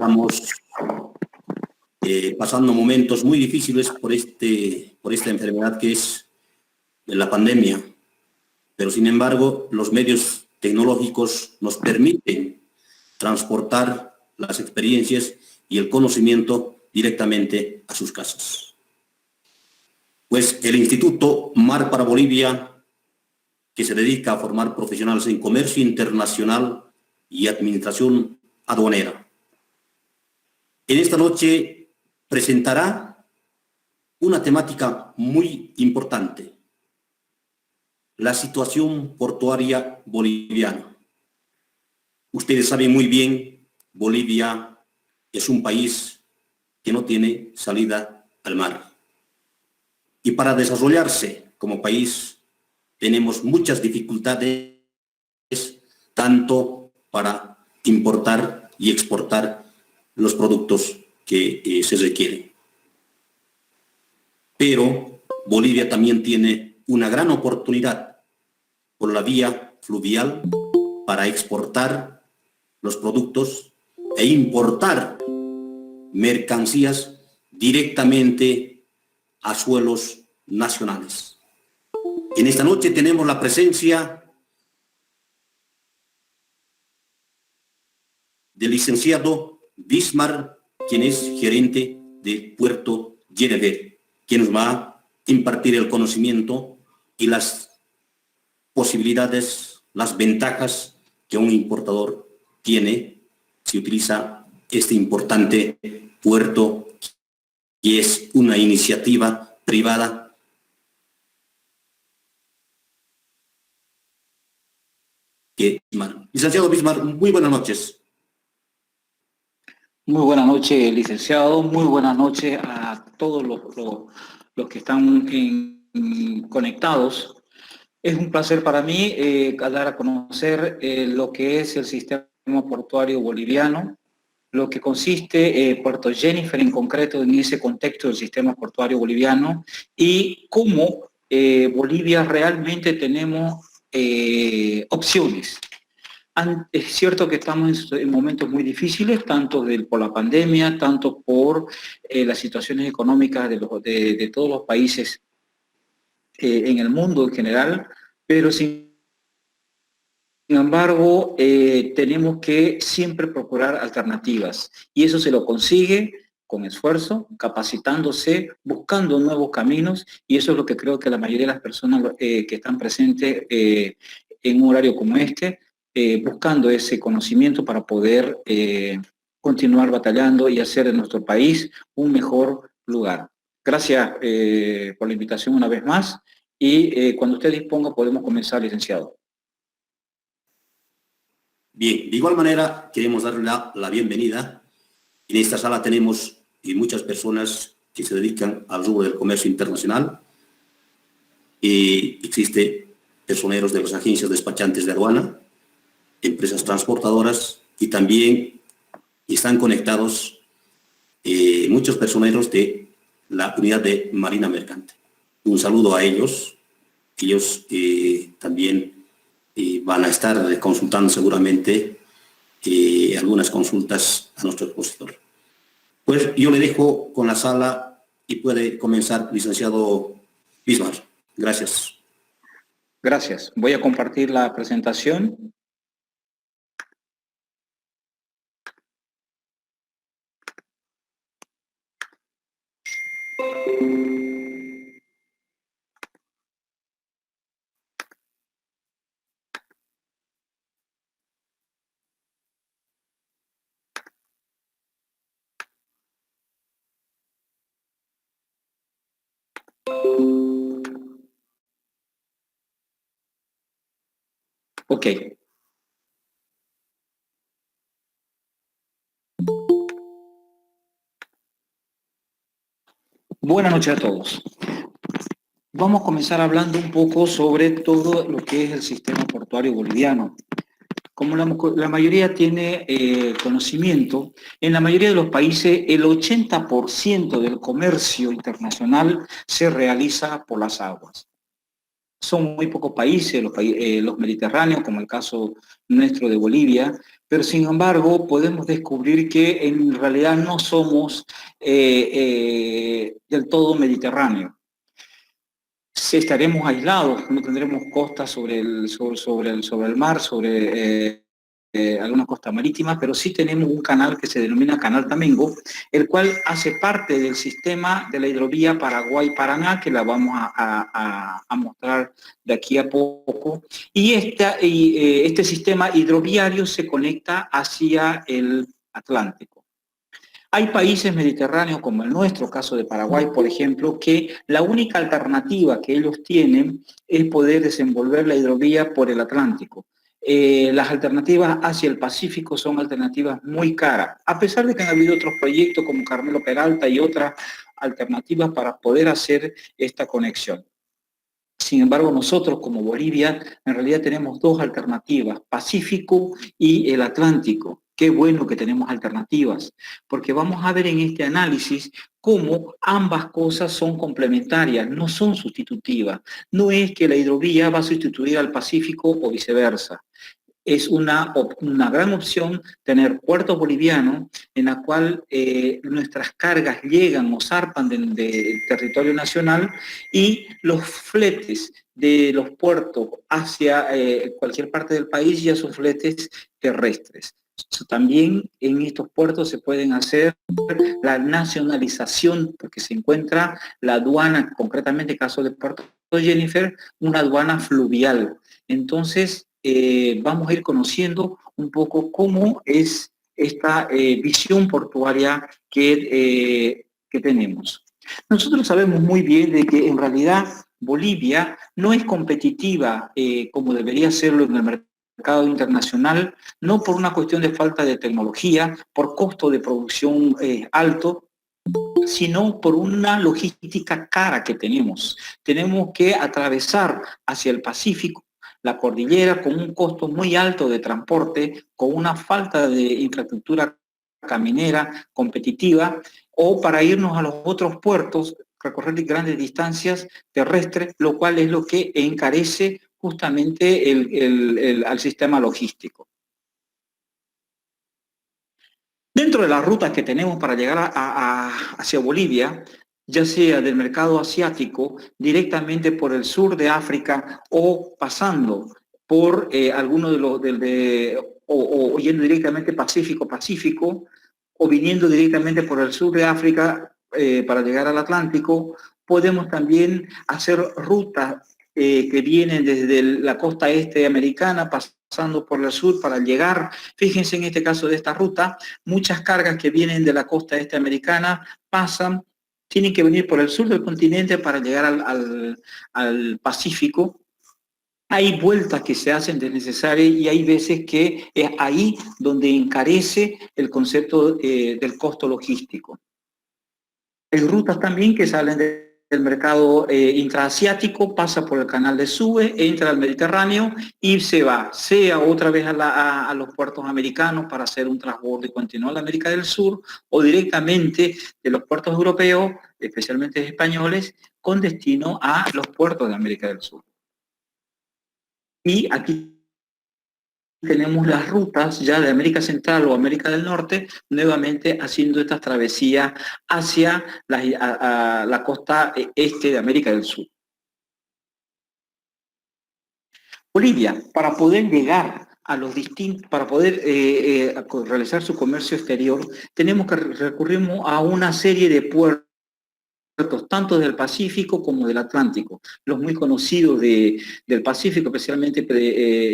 Estamos pasando momentos muy difíciles por esta enfermedad que es la pandemia, pero sin embargo los medios tecnológicos nos permiten transportar las experiencias y el conocimiento directamente a sus casas. Pues el Instituto Mar para Bolivia, que se dedica a formar profesionales en comercio internacional y administración aduanera, en esta noche presentará una temática muy importante: la situación portuaria boliviana. Ustedes saben muy bien, Bolivia es un país que no tiene salida al mar. Y para desarrollarse como país tenemos muchas dificultades, tanto para importar y exportar los productos que se requieren. Pero Bolivia también tiene una gran oportunidad por la vía fluvial para exportar los productos e importar mercancías directamente a suelos nacionales. En esta noche tenemos la presencia del licenciado Bismar, quien es gerente de Puerto Llerever, quien nos va a impartir el conocimiento y las posibilidades, las ventajas que un importador tiene si utiliza este importante puerto, que es una iniciativa privada que... Licenciado Bismar, muy buenas noches. Muy buenas noches, licenciado. Muy buenas noches a todos los que están conectados. Es un placer para mí dar a conocer lo que es el sistema portuario boliviano, lo que consiste Puerto Jennifer en concreto en ese contexto del sistema portuario boliviano y cómo Bolivia realmente tenemos opciones. Es cierto que estamos en momentos muy difíciles, tanto por la pandemia, tanto por las situaciones económicas de todos los países en el mundo en general, pero sin embargo tenemos que siempre procurar alternativas y eso se lo consigue con esfuerzo, capacitándose, buscando nuevos caminos, y eso es lo que creo que la mayoría de las personas que están presentes en un horario como este, buscando ese conocimiento para poder continuar batallando y hacer de nuestro país un mejor lugar. Gracias por la invitación una vez más y cuando usted disponga podemos comenzar, licenciado. Bien, de igual manera queremos darle la bienvenida. En esta sala tenemos muchas personas que se dedican al rubro del comercio internacional. Existen personeros de las agencias despachantes de aduana, empresas transportadoras, y también están conectados muchos personeros de la unidad de Marina Mercante. Un saludo a ellos. Ellos también van a estar consultando seguramente algunas consultas a nuestro expositor. Pues yo le dejo con la sala y puede comenzar, licenciado Bismar. Gracias. Gracias. Voy a compartir la presentación. Ok. Buenas noches a todos. Vamos a comenzar hablando un poco sobre todo lo que es el sistema portuario boliviano. Como la mayoría tiene conocimiento, en la mayoría de los países el 80% del comercio internacional se realiza por las aguas. Son muy pocos países, los mediterráneos, como el caso nuestro de Bolivia, pero sin embargo podemos descubrir que en realidad no somos del todo mediterráneos. Si estaremos aislados, no tendremos costas sobre el mar, sobre alguna costa marítima, pero sí tenemos un canal que se denomina Canal Tamengo, el cual hace parte del sistema de la hidrovía Paraguay-Paraná, que la vamos a mostrar de aquí a poco, y este sistema hidroviario se conecta hacia el Atlántico. Hay países mediterráneos como el nuestro, caso de Paraguay, por ejemplo, que la única alternativa que ellos tienen es poder desenvolver la hidrovía por el Atlántico. Las alternativas hacia el Pacífico son alternativas muy caras, a pesar de que han habido otros proyectos como Carmelo Peralta y otras alternativas para poder hacer esta conexión. Sin embargo, nosotros como Bolivia, en realidad tenemos dos alternativas, Pacífico y el Atlántico. Qué bueno que tenemos alternativas, porque vamos a ver en este análisis cómo ambas cosas son complementarias, no son sustitutivas. No es que la hidrovía va a sustituir al Pacífico o viceversa. Es una gran opción tener puertos bolivianos en la cual nuestras cargas llegan o zarpan del territorio nacional y los fletes de los puertos hacia cualquier parte del país ya son fletes terrestres. También en estos puertos se pueden hacer la nacionalización, porque se encuentra la aduana, concretamente en el caso del puerto de Jennifer, una aduana fluvial. Entonces, vamos a ir conociendo un poco cómo es esta visión portuaria que tenemos. Nosotros sabemos muy bien de que en realidad Bolivia no es competitiva como debería serlo en el mercado internacional, no por una cuestión de falta de tecnología, por costo de producción alto, sino por una logística cara que tenemos. Tenemos que atravesar hacia el Pacífico la cordillera con un costo muy alto de transporte, con una falta de infraestructura caminera competitiva, o para irnos a los otros puertos, recorrer grandes distancias terrestres, lo cual es lo que encarece justamente al sistema logístico. Dentro de las rutas que tenemos para llegar hacia Bolivia, ya sea del mercado asiático, directamente por el sur de África o pasando por alguno de los, o yendo directamente Pacífico, o viniendo directamente por el sur de África para llegar al Atlántico, podemos también hacer rutas que vienen desde la costa este americana, pasando por el sur para llegar. Fíjense en este caso de esta ruta, muchas cargas que vienen de la costa este americana pasan, tienen que venir por el sur del continente para llegar al Pacífico. Hay vueltas que se hacen desnecesarias y hay veces que es ahí donde encarece el concepto del costo logístico. Hay rutas también que salen del mercado intraasiático, pasa por el canal de Suez, entra al Mediterráneo y se va, sea otra vez a los puertos americanos para hacer un transbordo y continuar a la América del Sur, o directamente de los puertos europeos, especialmente españoles, con destino a los puertos de América del Sur. Y aquí tenemos las rutas ya de América Central o América del Norte, nuevamente haciendo estas travesías hacia la costa este de América del Sur. Bolivia, para poder llegar a los distintos, para poder realizar su comercio exterior, tenemos que recurrir a una serie de puertos, tanto del Pacífico como del Atlántico. Los muy conocidos del Pacífico, especialmente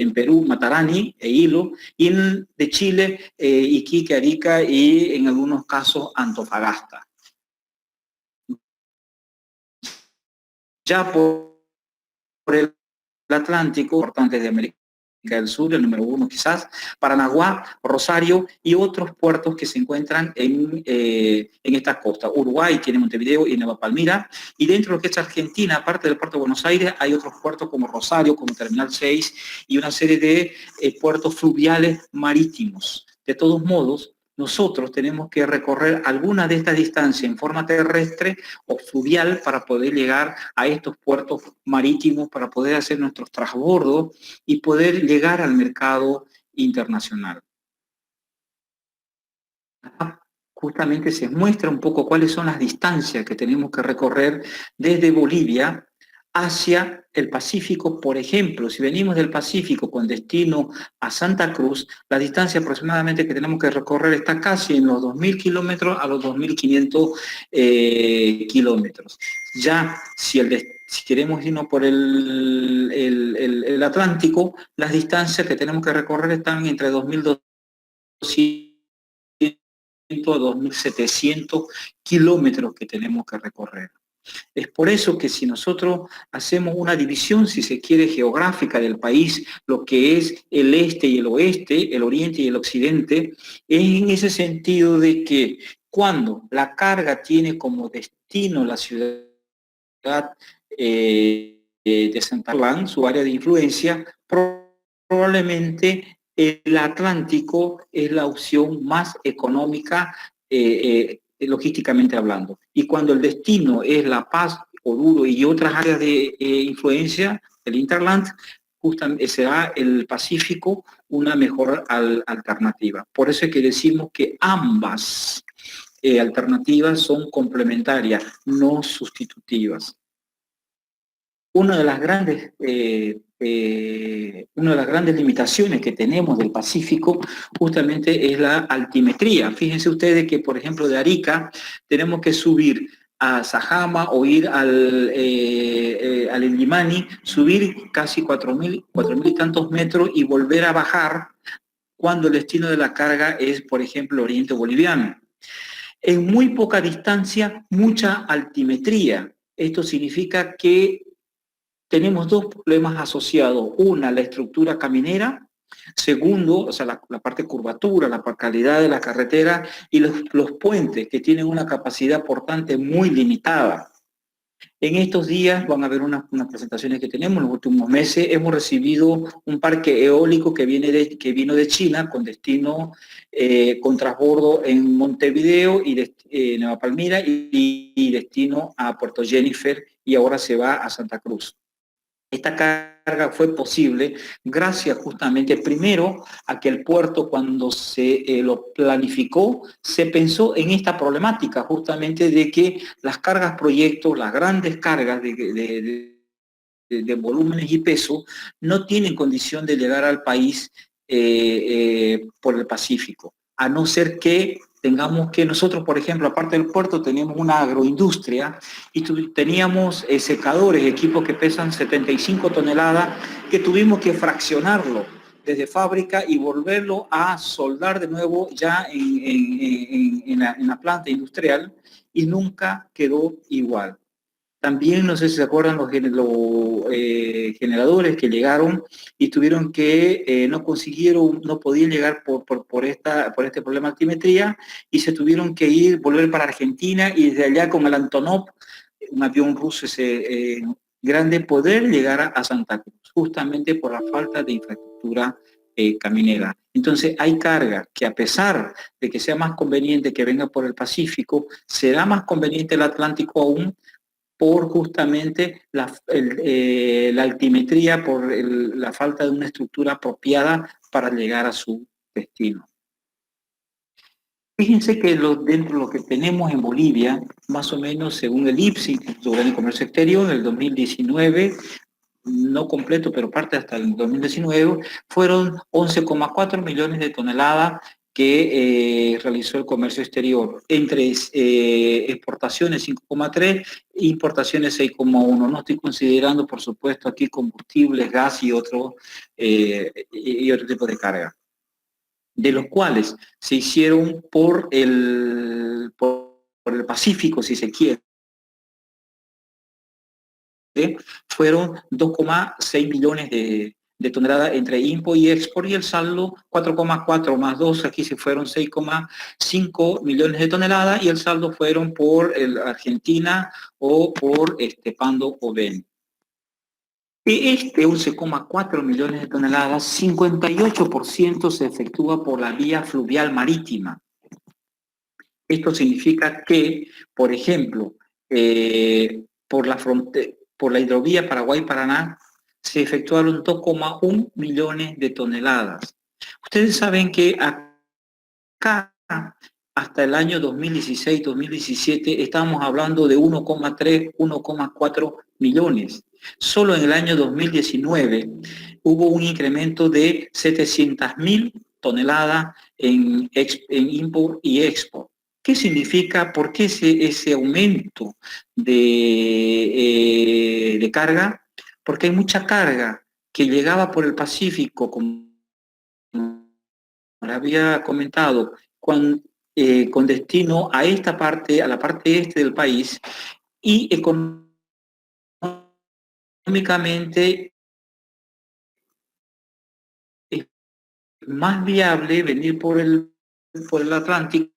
en Perú, Matarani e Hilo, y de Chile, Iquique, Arica y en algunos casos Antofagasta. Ya por el Atlántico, importantes de América del Sur, el número 1 quizás, Paranaguá, Rosario y otros puertos que se encuentran en esta costa. Uruguay tiene Montevideo y Nueva Palmira, y dentro de lo que es Argentina, aparte del puerto de Buenos Aires, hay otros puertos como Rosario, como Terminal 6 y una serie de puertos fluviales marítimos. De todos modos, nosotros tenemos que recorrer alguna de estas distancias en forma terrestre o fluvial para poder llegar a estos puertos marítimos, para poder hacer nuestros transbordos y poder llegar al mercado internacional. justamente se muestra un poco cuáles son las distancias que tenemos que recorrer desde Bolivia hacia el Pacífico. Por ejemplo, si venimos del Pacífico con destino a Santa Cruz, la distancia aproximadamente que tenemos que recorrer está casi en los 2.000 kilómetros a los 2.500 kilómetros. Ya si queremos irnos por el Atlántico, las distancias que tenemos que recorrer están entre 2.200 a 2.700 kilómetros que tenemos que recorrer. Es por eso que si nosotros hacemos una división, si se quiere, geográfica del país, lo que es el este y el oeste, el oriente y el occidente, es en ese sentido de que cuando la carga tiene como destino la ciudad de Santa Cruz, su área de influencia, probablemente el Atlántico es la opción más económica logísticamente hablando. Y cuando el destino es La Paz, Oruro y otras áreas de influencia, el Interland, justamente será el Pacífico una mejor alternativa. Por eso es que decimos que ambas alternativas son complementarias, no sustitutivas. Una de las grandes limitaciones que tenemos del Pacífico justamente es la altimetría. Fíjense ustedes que, por ejemplo, de Arica tenemos que subir a Sajama o ir al Illimani, subir casi 4.000 y tantos metros y volver a bajar cuando el destino de la carga es, por ejemplo, el oriente boliviano. En muy poca distancia, mucha altimetría. Esto significa que tenemos dos problemas asociados. Una, la estructura caminera. Segundo, o sea, la parte curvatura, la calidad de la carretera y los puentes que tienen una capacidad portante muy limitada. En estos días van a ver unas presentaciones que tenemos en los últimos meses. Hemos recibido un parque eólico que vino de China con destino, con transbordo en Montevideo y Nueva Palmira y destino a Puerto Jennifer y ahora se va a Santa Cruz. Esta carga fue posible gracias justamente primero a que el puerto cuando se lo planificó se pensó en esta problemática justamente de que las cargas proyectos, las grandes cargas de volúmenes y peso no tienen condición de llegar al país por el Pacífico, a no ser que tengamos que nosotros, por ejemplo, aparte del puerto, tenemos una agroindustria y teníamos secadores, equipos que pesan 75 toneladas, que tuvimos que fraccionarlo desde fábrica y volverlo a soldar de nuevo ya en la planta industrial y nunca quedó igual. También, no sé si se acuerdan, los generadores que llegaron y tuvieron que, no podían llegar por este problema de altimetría y se tuvieron que volver para Argentina y desde allá con el Antonov, un avión ruso grande, poder llegar a Santa Cruz, justamente por la falta de infraestructura caminera. Entonces hay carga que a pesar de que sea más conveniente que venga por el Pacífico, será más conveniente el Atlántico aún, por justamente la altimetría, por la falta de una estructura apropiada para llegar a su destino. Fíjense que dentro de lo que tenemos en Bolivia, más o menos según el IPSI, Instituto de Comercio Exterior, en el 2019, no completo, pero parte hasta el 2019, fueron 11,4 millones de toneladas que realizó el comercio exterior, entre exportaciones 5,3, importaciones 6,1. No estoy considerando, por supuesto, aquí combustibles, gas y otro tipo de carga, de los cuales se hicieron por el Pacífico, si se quiere, fueron 2,6 millones de toneladas entre import y export, y el saldo 4,4 más 2, aquí se fueron 6,5 millones de toneladas, y el saldo fueron por Argentina o por Pando o Ben. De 11,4 millones de toneladas, 58% se efectúa por la vía fluvial marítima. Esto significa que, por ejemplo, por la hidrovía Paraguay-Paraná, se efectuaron 2,1 millones de toneladas. Ustedes saben que acá hasta el año 2016-2017 estábamos hablando de 1,3, 1,4 millones. Solo en el año 2019 hubo un incremento de 700.000 toneladas en import y export. ¿Qué significa? ¿Por qué ese aumento de carga? Porque hay mucha carga que llegaba por el Pacífico, como había comentado, con destino a esta parte, a la parte este del país, y económicamente es más viable venir por el Atlántico,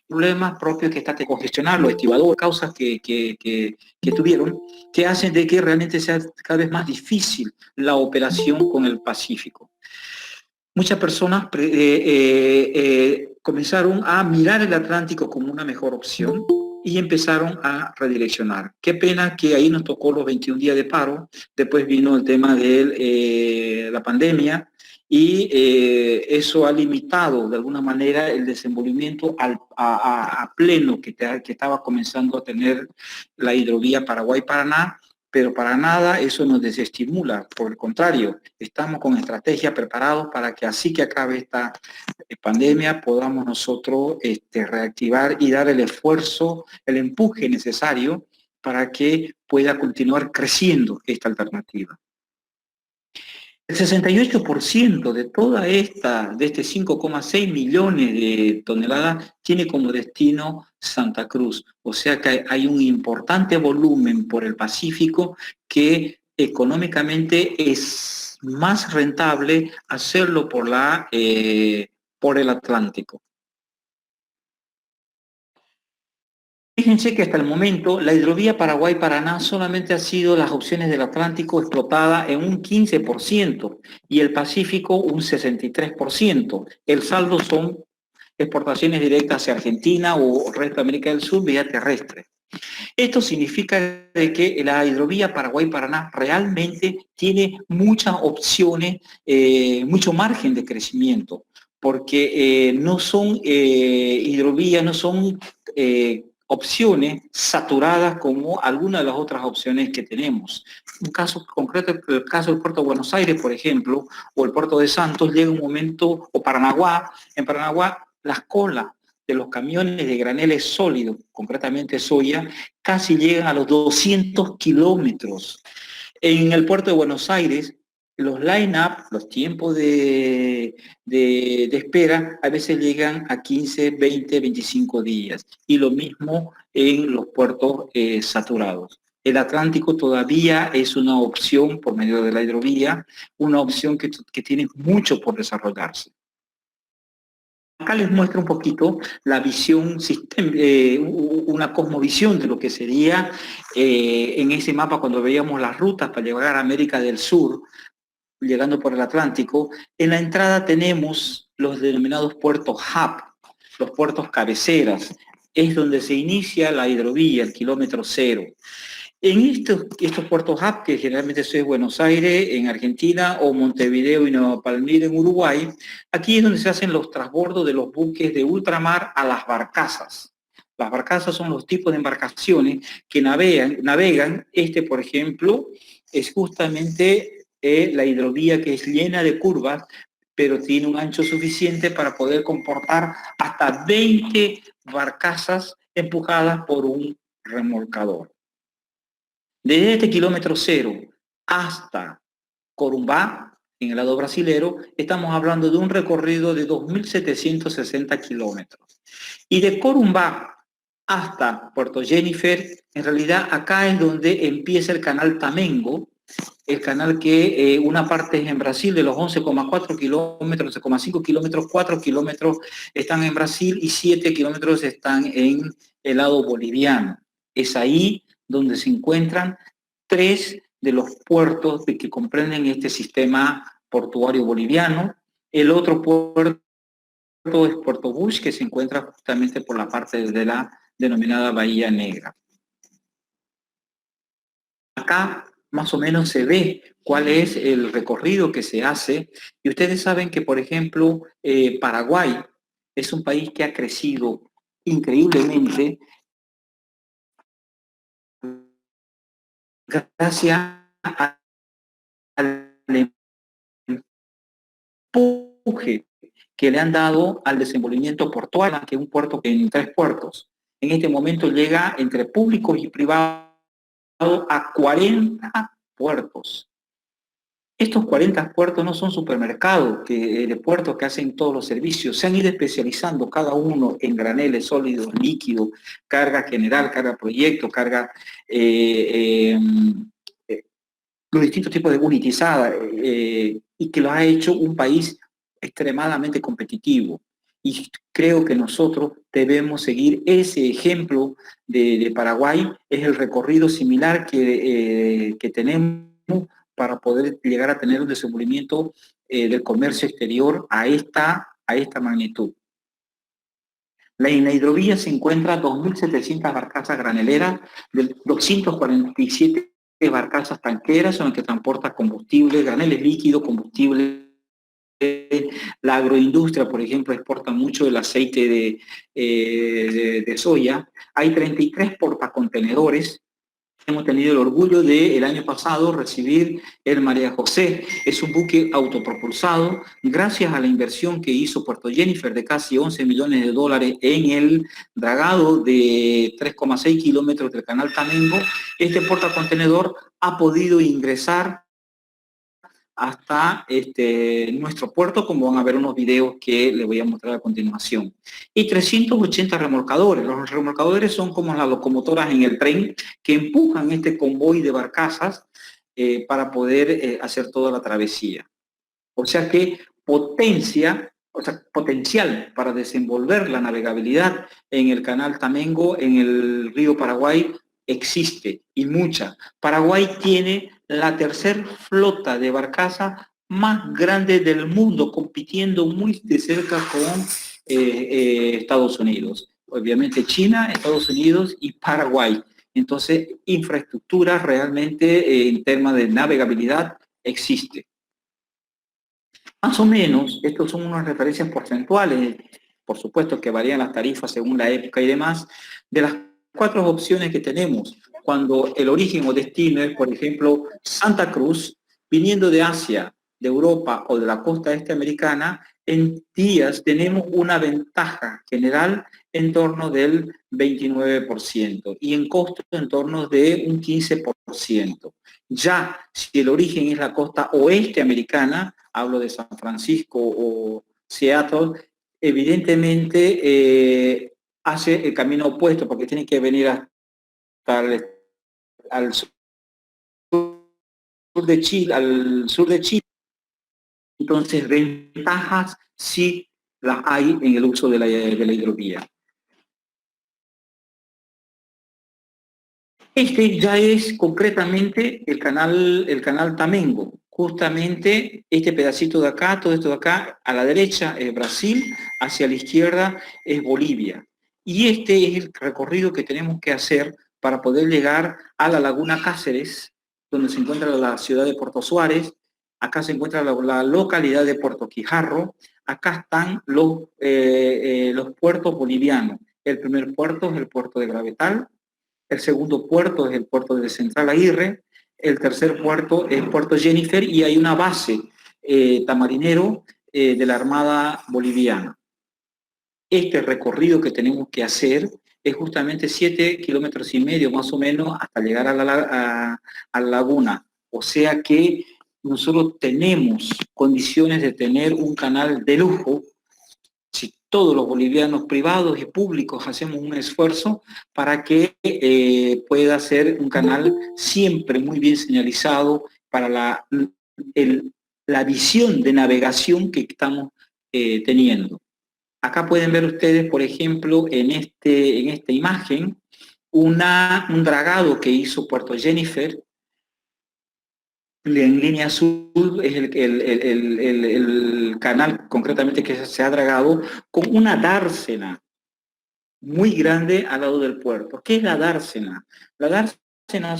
problemas propios que está de congestionar los estibadores, causas que tuvieron, que hacen de que realmente sea cada vez más difícil la operación con el Pacífico. Muchas personas comenzaron a mirar el Atlántico como una mejor opción y empezaron a redireccionar. Qué pena que ahí nos tocó los 21 días de paro, después vino el tema de la pandemia y eso ha limitado de alguna manera el desenvolvimiento a pleno que estaba comenzando a tener la hidrovía Paraguay-Paraná, pero para nada eso nos desestimula, por el contrario, estamos con estrategia preparados para que así que acabe esta pandemia podamos nosotros reactivar y dar el esfuerzo, el empuje necesario para que pueda continuar creciendo esta alternativa. El 68% de toda de este 5,6 millones de toneladas, tiene como destino Santa Cruz. O sea que hay un importante volumen por el Pacífico que económicamente es más rentable hacerlo por el Atlántico. Fíjense que hasta el momento la hidrovía Paraguay-Paraná solamente ha sido las opciones del Atlántico explotada en un 15% y el Pacífico un 63%. El saldo son exportaciones directas hacia Argentina o resto de América del Sur vía terrestre. Esto significa de que la hidrovía Paraguay-Paraná realmente tiene muchas opciones, mucho margen de crecimiento, porque no son hidrovías, no son opciones saturadas como algunas de las otras opciones que tenemos. Un caso concreto, el caso del puerto de Buenos Aires, por ejemplo, o el puerto de Santos, llega un momento, o Paranaguá, en Paranaguá las colas de los camiones de graneles sólidos, concretamente soya, casi llegan a los 200 kilómetros. En el puerto de Buenos Aires, los line-up, los tiempos de espera, a veces llegan a 15, 20, 25 días. Y lo mismo en los puertos saturados. El Atlántico todavía es una opción por medio de la hidrovía, una opción que tiene mucho por desarrollarse. Acá les muestro un poquito la visión, una cosmovisión de lo que sería en ese mapa cuando veíamos las rutas para llegar a América del Sur, llegando por el Atlántico. En la entrada tenemos los denominados puertos hub, los puertos cabeceras. Es donde se inicia la hidrovía, el kilómetro cero. En estos puertos hub, que generalmente es Buenos Aires, en Argentina, o Montevideo y Nueva Palmira, en Uruguay, aquí es donde se hacen los transbordos de los buques de ultramar a las barcazas. Las barcazas son los tipos de embarcaciones que navegan. Por ejemplo, es justamente la hidrovía que es llena de curvas, pero tiene un ancho suficiente para poder comportar hasta 20 barcazas empujadas por un remolcador. Desde este kilómetro cero hasta Corumbá, en el lado brasilero, estamos hablando de un recorrido de 2.760 kilómetros. Y de Corumbá hasta Puerto Jennifer, en realidad acá es donde empieza el canal Tamengo, el canal que una parte es en Brasil, de los 11,4 kilómetros, 11,5 kilómetros, 4 kilómetros están en Brasil y 7 kilómetros están en el lado boliviano. Es ahí donde se encuentran 3 de los puertos que comprenden este sistema portuario boliviano. El otro puerto es Puerto Bush, que se encuentra justamente por la parte de la denominada Bahía Negra. Acá más o menos se ve cuál es el recorrido que se hace. Y ustedes saben que, por ejemplo, Paraguay es un país que ha crecido increíblemente gracias al empuje que le han dado al desenvolvimiento portuario, que es un puerto que en 3 puertos. En este momento llega entre públicos y privados a 40 puertos. Estos 40 puertos no son supermercados de puertos que hacen todos los servicios, se han ido especializando cada uno en graneles sólidos, líquidos, carga general, carga proyecto, carga, los distintos tipos de unitizada, y que lo ha hecho un país extremadamente competitivo. Y creo que nosotros debemos seguir ese ejemplo de Paraguay, es el recorrido similar que tenemos para poder llegar a tener un desenvolvimiento del comercio exterior a esta magnitud. En la hidrovía se encuentra 2.700 barcazas graneleras, 247 barcazas tanqueras son las que transportan combustible, graneles líquidos, combustible. La agroindustria, por ejemplo, exporta mucho el aceite de soya. Hay 33 portacontenedores. Hemos tenido el orgullo de el año pasado recibir el María José. Es un buque autopropulsado gracias a la inversión que hizo Puerto Jennifer de casi 11 millones de dólares en el dragado de 3,6 kilómetros del canal Tamengo. Este portacontenedor ha podido ingresar hasta nuestro puerto, como van a ver unos videos que les voy a mostrar a continuación. Y 380 remolcadores. Los remolcadores son como las locomotoras en el tren que empujan este convoy de barcazas para poder hacer toda la travesía. O sea que potencial para desenvolver la navegabilidad en el canal Tamengo, en el río Paraguay, existe, y mucha. Paraguay tiene la tercera flota de barcazas más grande del mundo, compitiendo muy de cerca con Estados Unidos. Obviamente China, Estados Unidos y Paraguay. Entonces, infraestructura realmente en temas de navegabilidad existe. Más o menos, estos son unas referencias porcentuales, por supuesto que varían las tarifas según la época y demás, de las 4 opciones que tenemos. Cuando el origen o destino es, por ejemplo, Santa Cruz, viniendo de Asia, de Europa o de la costa este americana, en días tenemos una ventaja general en torno del 29% y en costo en torno de un 15%. Ya si el origen es la costa oeste americana, hablo de San Francisco o Seattle, evidentemente hace el camino opuesto porque tiene que venir hasta al sur de Chile, al sur de Chile. Entonces, ventajas sí las hay en el uso de la hidrovía. Este ya es concretamente el canal Tamengo. Justamente este pedacito de acá, todo esto de acá, a la derecha es Brasil, hacia la izquierda es Bolivia. Y este es el recorrido que tenemos que hacer para poder llegar a la Laguna Cáceres, donde se encuentra la ciudad de Puerto Suárez. Acá se encuentra la localidad de Puerto Quijarro. Acá están los puertos bolivianos. El primer puerto es el puerto de Gravetal. El segundo puerto es el puerto de Central Aguirre, el tercer puerto es Puerto Jennifer y hay una base tamarinero de la Armada Boliviana. Este recorrido que tenemos que hacer es justamente 7,5 kilómetros más o menos hasta llegar a la laguna. O sea que nosotros tenemos condiciones de tener un canal de lujo si todos los bolivianos privados y públicos hacemos un esfuerzo para que pueda ser un canal siempre muy bien señalizado para la visión de navegación que estamos teniendo. Acá pueden ver ustedes, por ejemplo, en esta imagen, un dragado que hizo Puerto Jennifer. En línea azul es el canal concretamente que se ha dragado con una dársena muy grande al lado del puerto. ¿Qué es la dársena? La dársena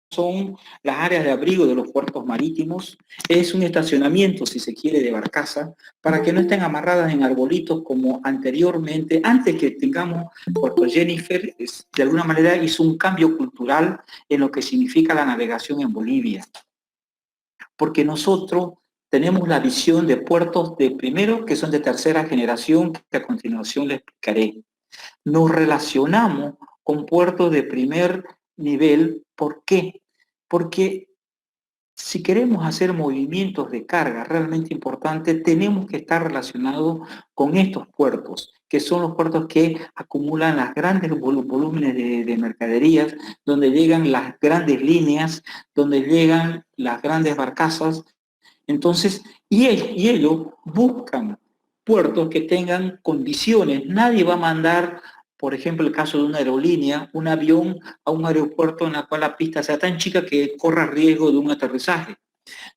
son las áreas de abrigo de los puertos marítimos, es un estacionamiento, si se quiere, de barcaza, para que no estén amarradas en arbolitos como anteriormente, antes que tengamos Puerto Jennifer, de alguna manera hizo un cambio cultural en lo que significa la navegación en Bolivia, porque nosotros tenemos la visión de puertos de primero, que son de tercera generación, que a continuación les explicaré. Nos relacionamos con puertos de primer nivel. ¿Por qué? Porque si queremos hacer movimientos de carga realmente importantes, tenemos que estar relacionados con estos puertos, que son los puertos que acumulan las grandes volúmenes de mercaderías, donde llegan las grandes líneas, donde llegan las grandes barcazas. Entonces, y ellos buscan puertos que tengan condiciones. Nadie va a mandar, por ejemplo, el caso de una aerolínea, un avión a un aeropuerto en la cual la pista sea tan chica que corra riesgo de un aterrizaje,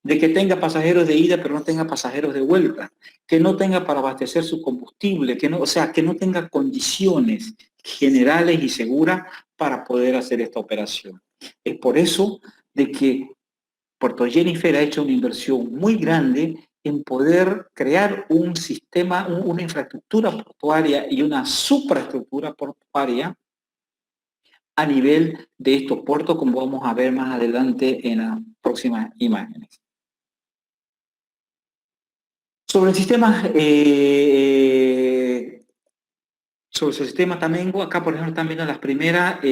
de que tenga pasajeros de ida pero no tenga pasajeros de vuelta, que no tenga para abastecer su combustible, que no, o sea, que no tenga condiciones generales y seguras para poder hacer esta operación. Es por eso de que Puerto Jennifer ha hecho una inversión muy grande en poder crear un sistema, una infraestructura portuaria y una supraestructura portuaria a nivel de estos puertos, como vamos a ver más adelante en las próximas imágenes. Sobre el sistema, Tamengo, acá por ejemplo están viendo las primeras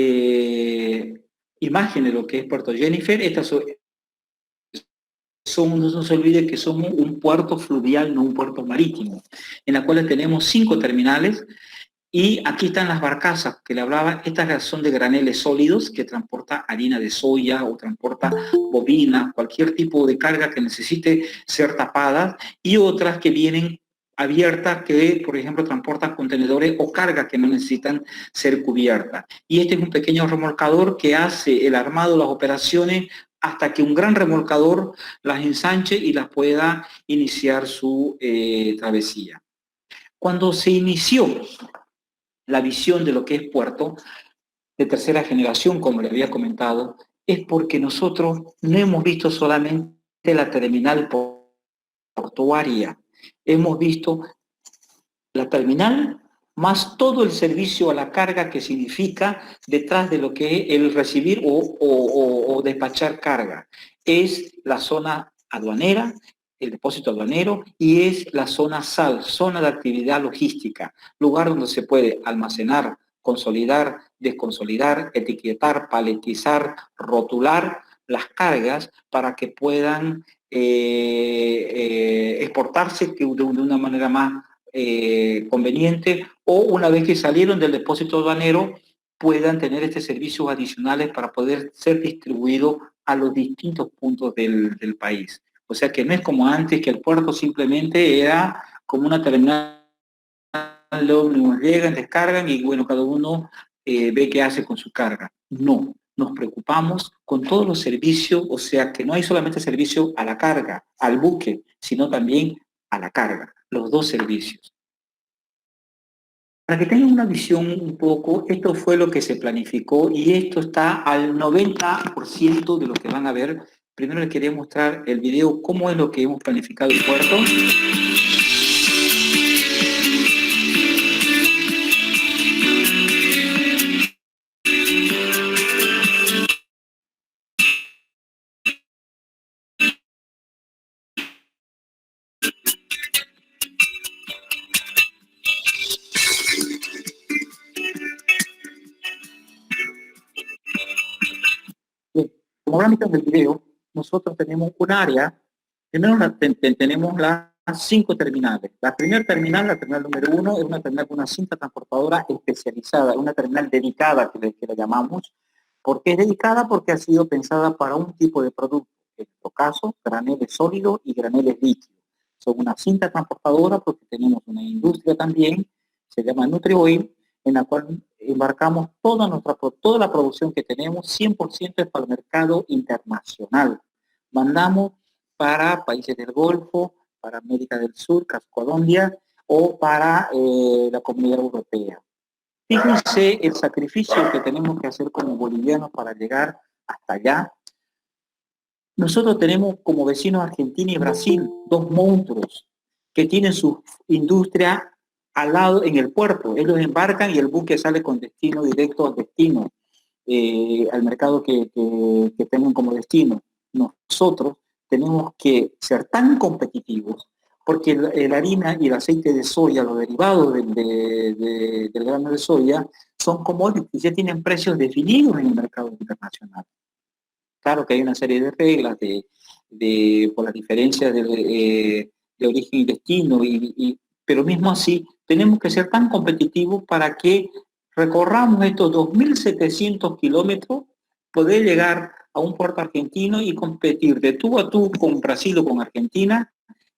imágenes de lo que es Puerto Jennifer. Estas no se olvide que somos un puerto fluvial, no un puerto marítimo, en la cual tenemos 5 terminales, y aquí están las barcazas que le hablaba. Estas son de graneles sólidos, que transporta harina de soya o transporta bobina, cualquier tipo de carga que necesite ser tapada, y otras que vienen abiertas, que por ejemplo transportan contenedores o cargas que no necesitan ser cubiertas. Y este es un pequeño remolcador que hace el armado de las operaciones hasta que un gran remolcador las ensanche y las pueda iniciar su travesía. Cuando se inició la visión de lo que es puerto de tercera generación, como le había comentado, es porque nosotros no hemos visto solamente la terminal portuaria, hemos visto la terminal más todo el servicio a la carga que significa detrás de lo que es el recibir o despachar carga. Es la zona aduanera, el depósito aduanero, y es la zona SAL, zona de actividad logística, lugar donde se puede almacenar, consolidar, desconsolidar, etiquetar, paletizar, rotular las cargas para que puedan exportarse de una manera más conveniente, o una vez que salieron del depósito aduanero puedan tener estos servicios adicionales para poder ser distribuidos a los distintos puntos del país. O sea que no es como antes, que el puerto simplemente era como una terminal de ómnibus, llegan, descargan y bueno, cada uno ve qué hace con su carga. No, nos preocupamos con todos los servicios, o sea que no hay solamente servicio a la carga, al buque, sino también a la carga, los dos servicios. Para que tengan una visión un poco, esto fue lo que se planificó y esto está al 90% de lo que van a ver. Primero les quería mostrar el video, cómo es lo que hemos planificado el puerto. Como habrán visto en el video, nosotros tenemos un área, primero tenemos las 5 terminales. La primera terminal, la terminal número 1, es una terminal con una cinta transportadora especializada, una terminal dedicada que la llamamos. ¿Por qué es dedicada? Porque ha sido pensada para un tipo de producto, en nuestro caso, graneles sólidos y graneles líquidos. Son una cinta transportadora porque tenemos una industria también, se llama NutriOil, en la cual embarcamos toda la producción que tenemos, 100% es para el mercado internacional. Mandamos para países del Golfo, para América del Sur, Colombia, o para la Comunidad Europea. Fíjense el sacrificio que tenemos que hacer como bolivianos para llegar hasta allá. Nosotros tenemos como vecinos Argentina y Brasil, dos monstruos que tienen su industria al lado en el puerto. Ellos embarcan y el buque sale con destino directo al destino, al mercado que tengan como destino. Nosotros tenemos que ser tan competitivos porque la harina y el aceite de soya, los derivados del grano de soya, son commodities, ya tienen precios definidos en el mercado internacional. Claro que hay una serie de reglas por las diferencias de origen y destino, pero mismo así tenemos que ser tan competitivos para que recorramos estos 2.700 kilómetros, poder llegar a un puerto argentino y competir de tú a tú con Brasil o con Argentina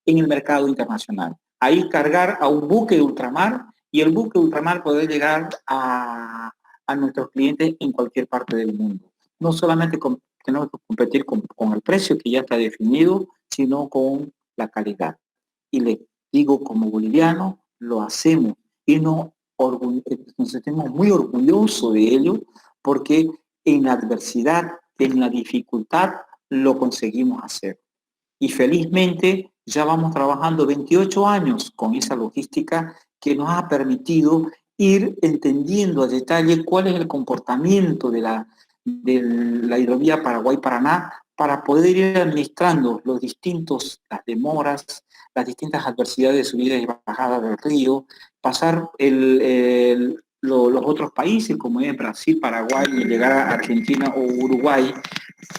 en el mercado internacional. Ahí cargar a un buque de ultramar y el buque de ultramar poder llegar a nuestros clientes en cualquier parte del mundo. No solamente tenemos que competir con el precio que ya está definido, sino con la calidad. Y le digo, como boliviano, lo hacemos y nos sentimos muy orgullosos de ello porque en la adversidad, en la dificultad, lo conseguimos hacer. Y felizmente ya vamos trabajando 28 años con esa logística que nos ha permitido ir entendiendo a detalle cuál es el comportamiento de la hidrovía Paraguay-Paraná para poder ir administrando las demoras, las distintas adversidades de subida y bajada del río, pasar los otros países como es Brasil, Paraguay y llegar a Argentina o Uruguay.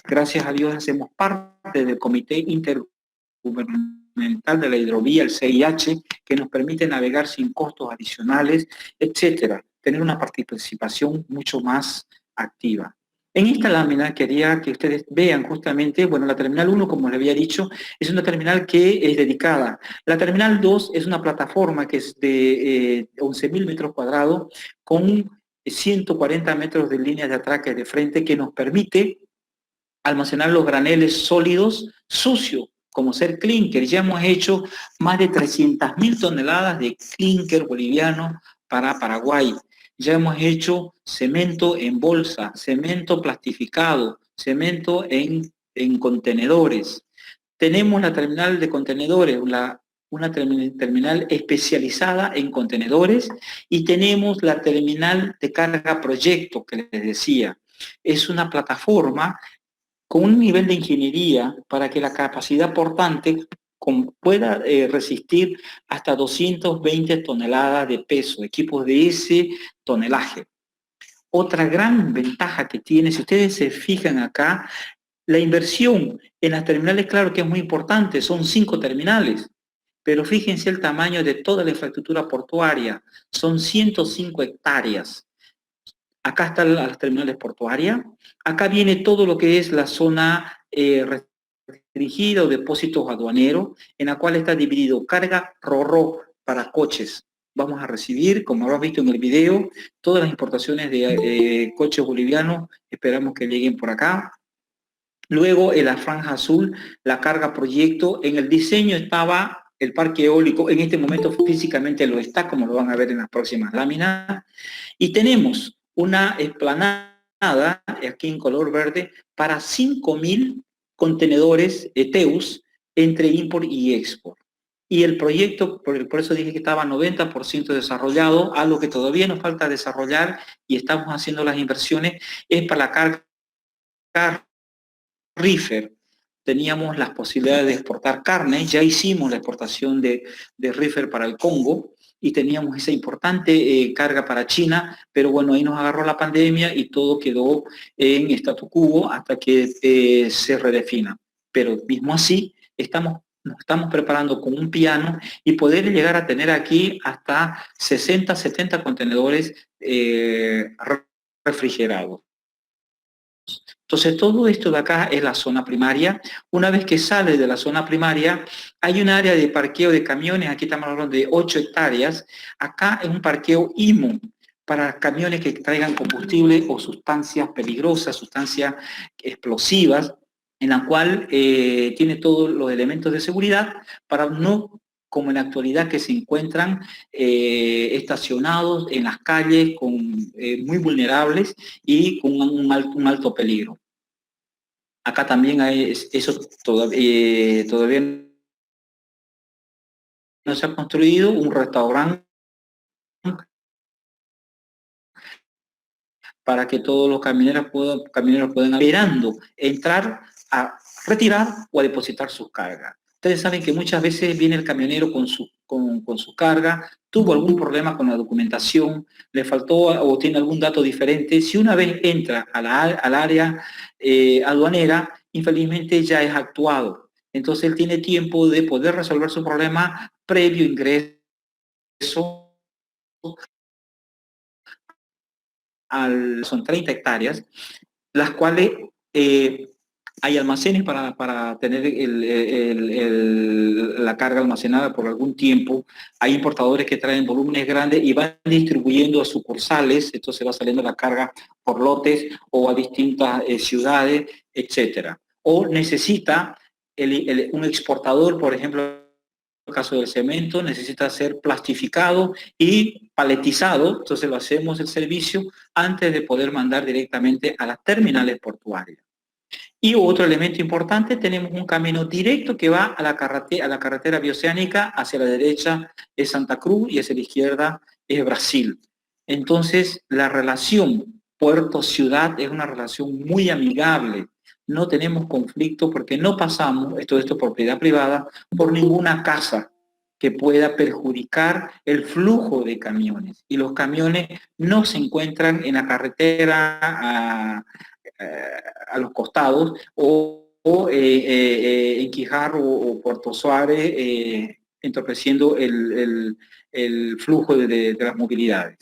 Gracias a Dios hacemos parte del Comité Intergubernamental de la Hidrovía, el CIH, que nos permite navegar sin costos adicionales, etcétera, tener una participación mucho más activa. En esta lámina quería que ustedes vean justamente, bueno, la Terminal 1, como les había dicho, es una terminal que es dedicada. La Terminal 2 es una plataforma que es de 11.000 metros cuadrados con 140 metros de líneas de atraque de frente que nos permite almacenar los graneles sólidos sucios, como ser clínker. Ya hemos hecho más de 300.000 toneladas de clínker boliviano para Paraguay. Ya hemos hecho cemento en bolsa, cemento plastificado, cemento en contenedores. Tenemos la terminal de contenedores, una terminal especializada en contenedores, y tenemos la terminal de carga proyecto que les decía. Es una plataforma con un nivel de ingeniería para que la capacidad portante pueda resistir hasta 220 toneladas de peso, equipos de ese tonelaje. Otra gran ventaja que tiene, si ustedes se fijan acá, la inversión en las terminales, claro que es muy importante, son 5 terminales, pero fíjense el tamaño de toda la infraestructura portuaria, son 105 hectáreas. Acá están las terminales portuarias, acá viene todo lo que es la zona restringida o depósitos aduaneros, en la cual está dividido carga RoRo para coches. Vamos a recibir, como lo has visto en el video, todas las importaciones de coches bolivianos, esperamos que lleguen por acá. Luego en la franja azul, la carga proyecto, en el diseño estaba el parque eólico, en este momento físicamente lo está, como lo van a ver en las próximas láminas, y tenemos una explanada, aquí en color verde, para 5.000 contenedores ETEUS entre import y export. Y el proyecto, por eso dije que estaba 90% desarrollado, algo que todavía nos falta desarrollar y estamos haciendo las inversiones, es para la carga reefer. Teníamos las posibilidades de exportar carne, ya hicimos la exportación de reefer para el Congo, y teníamos esa importante carga para China, pero bueno, ahí nos agarró la pandemia y todo quedó en statu quo hasta que se redefina. Pero mismo así, nos estamos preparando con un piano y poder llegar a tener aquí hasta 60, 70 contenedores refrigerados. Entonces, todo esto de acá es la zona primaria. Una vez que sale de la zona primaria, hay un área de parqueo de camiones, aquí estamos hablando de 8 hectáreas. Acá es un parqueo IMU para camiones que traigan combustible o sustancias peligrosas, sustancias explosivas, en la cual tiene todos los elementos de seguridad para no, como en la actualidad, que se encuentran estacionados en las calles muy vulnerables y con un alto peligro. Acá también hay eso todavía no se ha construido un restaurante para que todos los camioneros puedan esperando entrar a retirar o a depositar sus cargas. Ustedes saben que muchas veces viene el camionero con su carga, tuvo algún problema con la documentación, le faltó o tiene algún dato diferente. Si una vez entra al área aduanera, infelizmente ya es actuado. Entonces él tiene tiempo de poder resolver su problema previo ingreso son 30 hectáreas, las cuales hay almacenes para tener la carga almacenada por algún tiempo. Hay importadores que traen volúmenes grandes y van distribuyendo a sucursales, entonces va saliendo la carga por lotes o a distintas ciudades, etcétera. O necesita un exportador, por ejemplo, el caso del cemento, necesita ser plastificado y paletizado, entonces lo hacemos el servicio antes de poder mandar directamente a las terminales portuarias. Y otro elemento importante, tenemos un camino directo que va a la carretera bioceánica, hacia la derecha es Santa Cruz y hacia la izquierda es Brasil. Entonces, la relación puerto-ciudad es una relación muy amigable. No tenemos conflicto porque no pasamos, esto es propiedad privada, por ninguna casa que pueda perjudicar el flujo de camiones. Y los camiones no se encuentran en la carretera a los costados o en Quijar o Puerto Suárez, entorpeciendo el flujo de las movilidades.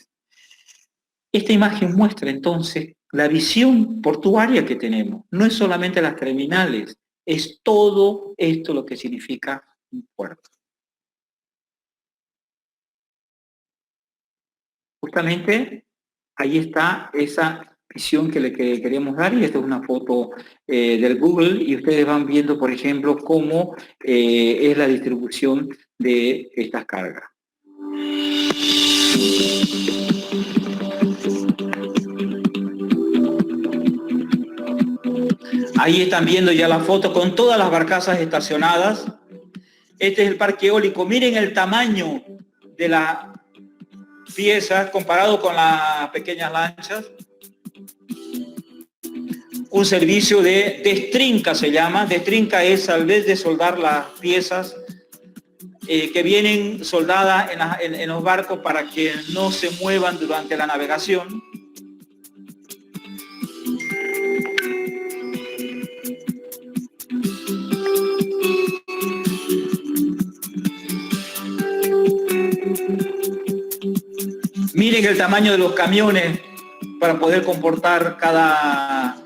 Esta imagen muestra entonces la visión portuaria que tenemos. No es solamente las terminales, es todo esto lo que significa un puerto. Justamente ahí está esa visión que queríamos dar, y esta es una foto del Google, y ustedes van viendo, por ejemplo, cómo es la distribución de estas cargas. Ahí están viendo ya la foto con todas las barcazas estacionadas. Este es el parque eólico. Miren el tamaño de la pieza comparado con las pequeñas lanchas. Un servicio de destrinca se llama. Destrinca es al vez de soldar las piezas que vienen soldadas en los barcos para que no se muevan durante la navegación. Miren el tamaño de los camiones para poder comportar cada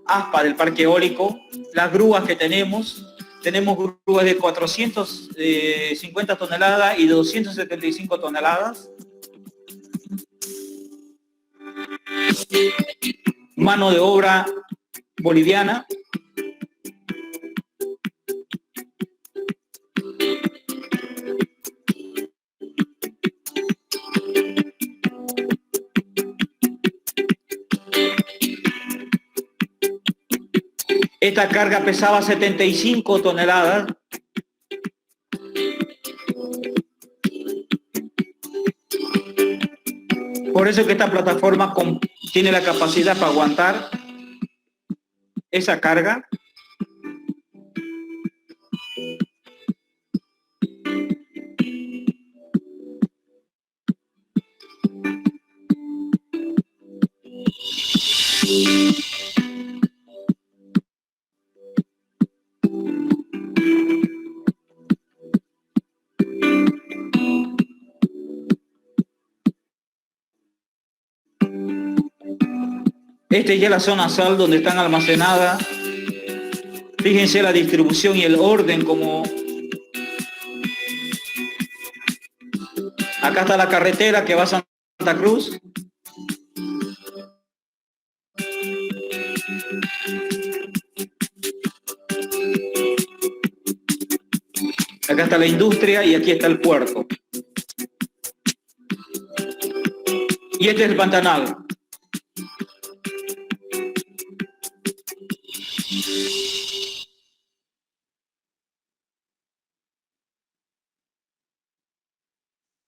aspa del parque eólico. Las grúas que tenemos grúas de 450 toneladas y 275 toneladas. Mano de obra boliviana. Esta carga pesaba 75 toneladas. Por eso que esta plataforma tiene la capacidad para aguantar esa carga. Esta es ya la zona sal donde están almacenadas. Fíjense la distribución y el orden como... Acá está la carretera que va a Santa Cruz. Acá está la industria y aquí está el puerto. Y este es el Pantanal.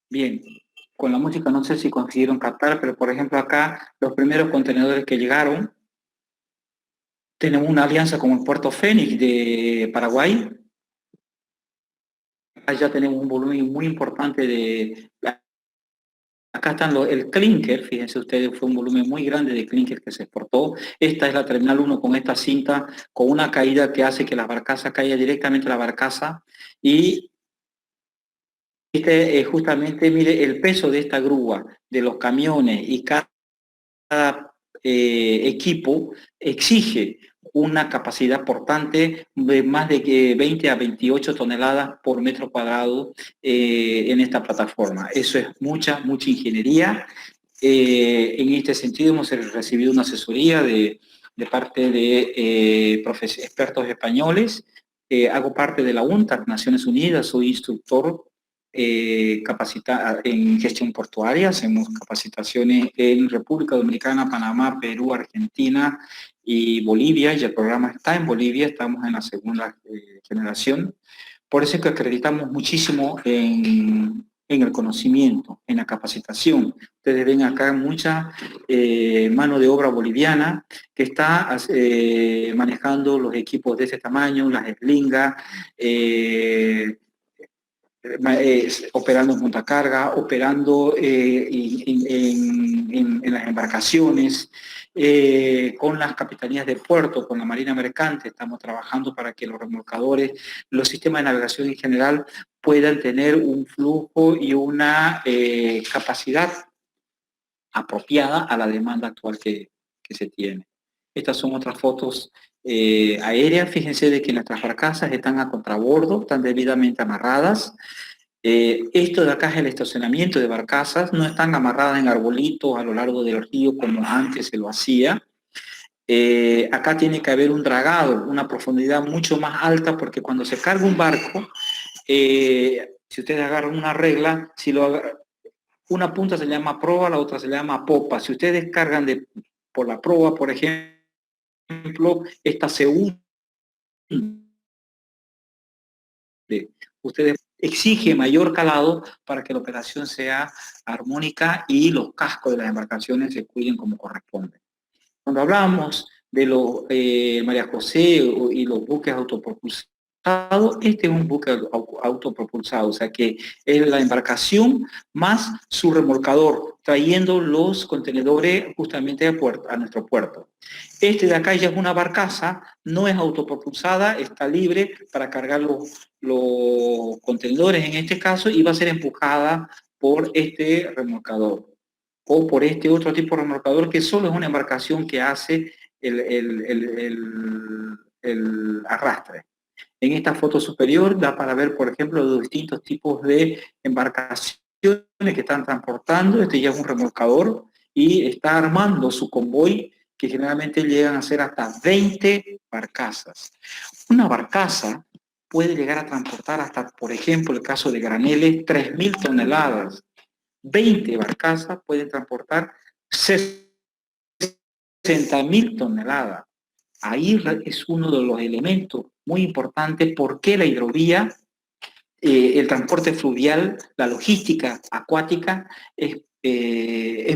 Bien, con la música no sé si consiguieron captar, pero por ejemplo acá los primeros contenedores que llegaron, tenemos una alianza con el Puerto Fénix de Paraguay. Acá ya tenemos un volumen muy importante de... Acá están el clinker, fíjense ustedes, fue un volumen muy grande de clinker que se exportó. Esta es la Terminal 1 con esta cinta, con una caída que hace que la barcaza caiga directamente a la barcaza. Y justamente, mire, el peso de esta grúa, de los camiones y cada equipo exige una capacidad portante de más de 20 a 28 toneladas por metro cuadrado en esta plataforma. Eso es mucha ingeniería. En este sentido hemos recibido una asesoría de parte de expertos españoles. Hago parte de la UNTAC, Naciones Unidas, soy instructor en gestión portuaria. Hacemos capacitaciones en República Dominicana, Panamá, Perú, Argentina y Bolivia, y el programa está en Bolivia, estamos en la segunda generación. Por eso es que acreditamos muchísimo en el conocimiento, en la capacitación. Ustedes ven acá mucha mano de obra boliviana que está manejando los equipos de ese tamaño, las eslingas, operando en montacarga, operando en las embarcaciones, con las capitanías de puerto, con la Marina Mercante. Estamos trabajando para que los remolcadores, los sistemas de navegación en general, puedan tener un flujo y una capacidad apropiada a la demanda actual que se tiene. Estas son otras fotos aéreas. Fíjense de que nuestras barcazas están a contrabordo, están debidamente amarradas. Esto de acá es el estacionamiento de barcazas, no están amarradas en arbolitos a lo largo del río como antes se lo hacía. Acá tiene que haber un dragado, una profundidad mucho más alta, porque cuando se carga un barco, si ustedes agarran una regla, una punta se llama proa, la otra se llama popa. Si ustedes cargan por la proa, por ejemplo, esta se hunde. Ustedes exige mayor calado para que la operación sea armónica y los cascos de las embarcaciones se cuiden como corresponde. Cuando hablamos de los María José y los buques autopropulsados, este es un buque autopropulsado, o sea que es la embarcación más su remolcador, trayendo los contenedores justamente a nuestro puerto. Este de acá ya es una barcaza, no es autopropulsada, está libre para cargar los contenedores en este caso, y va a ser empujada por este remolcador o por este otro tipo de remolcador, que solo es una embarcación que hace el arrastre. En esta foto superior da para ver, por ejemplo, los distintos tipos de embarcaciones que están transportando. Este ya es un remolcador y está armando su convoy, que generalmente llegan a ser hasta 20 barcazas. Una barcaza puede llegar a transportar hasta, por ejemplo, el caso de graneles, 3.000 toneladas. 20 barcazas pueden transportar 60.000 toneladas. Ahí es uno de los elementos muy importantes porque la hidrovía, el transporte fluvial, la logística acuática es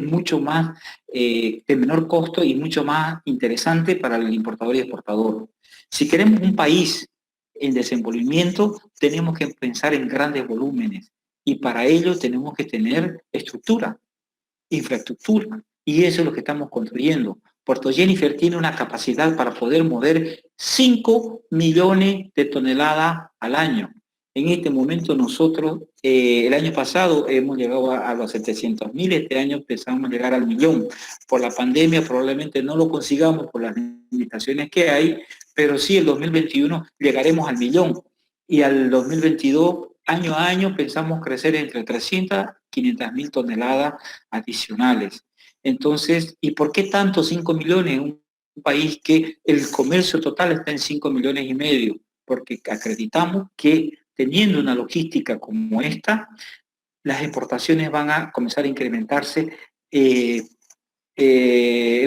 mucho más de menor costo y mucho más interesante para el importador y exportador. Si queremos un país en desenvolvimiento, tenemos que pensar en grandes volúmenes y para ello tenemos que tener estructura, infraestructura, y eso es lo que estamos construyendo. Puerto Jennifer tiene una capacidad para poder mover 5 millones de toneladas al año. En este momento nosotros, el año pasado hemos llegado a los 700.000, este año pensamos llegar al 1.000.000. Por la pandemia probablemente no lo consigamos por las limitaciones que hay, pero sí el 2021 llegaremos al 1.000.000. Y al 2022, año a año, pensamos crecer entre 300 y 500.000 toneladas adicionales. Entonces, ¿y por qué tanto 5 millones? Un país que el comercio total está en 5,5 millones, porque acreditamos que teniendo una logística como esta, las exportaciones van a comenzar a incrementarse de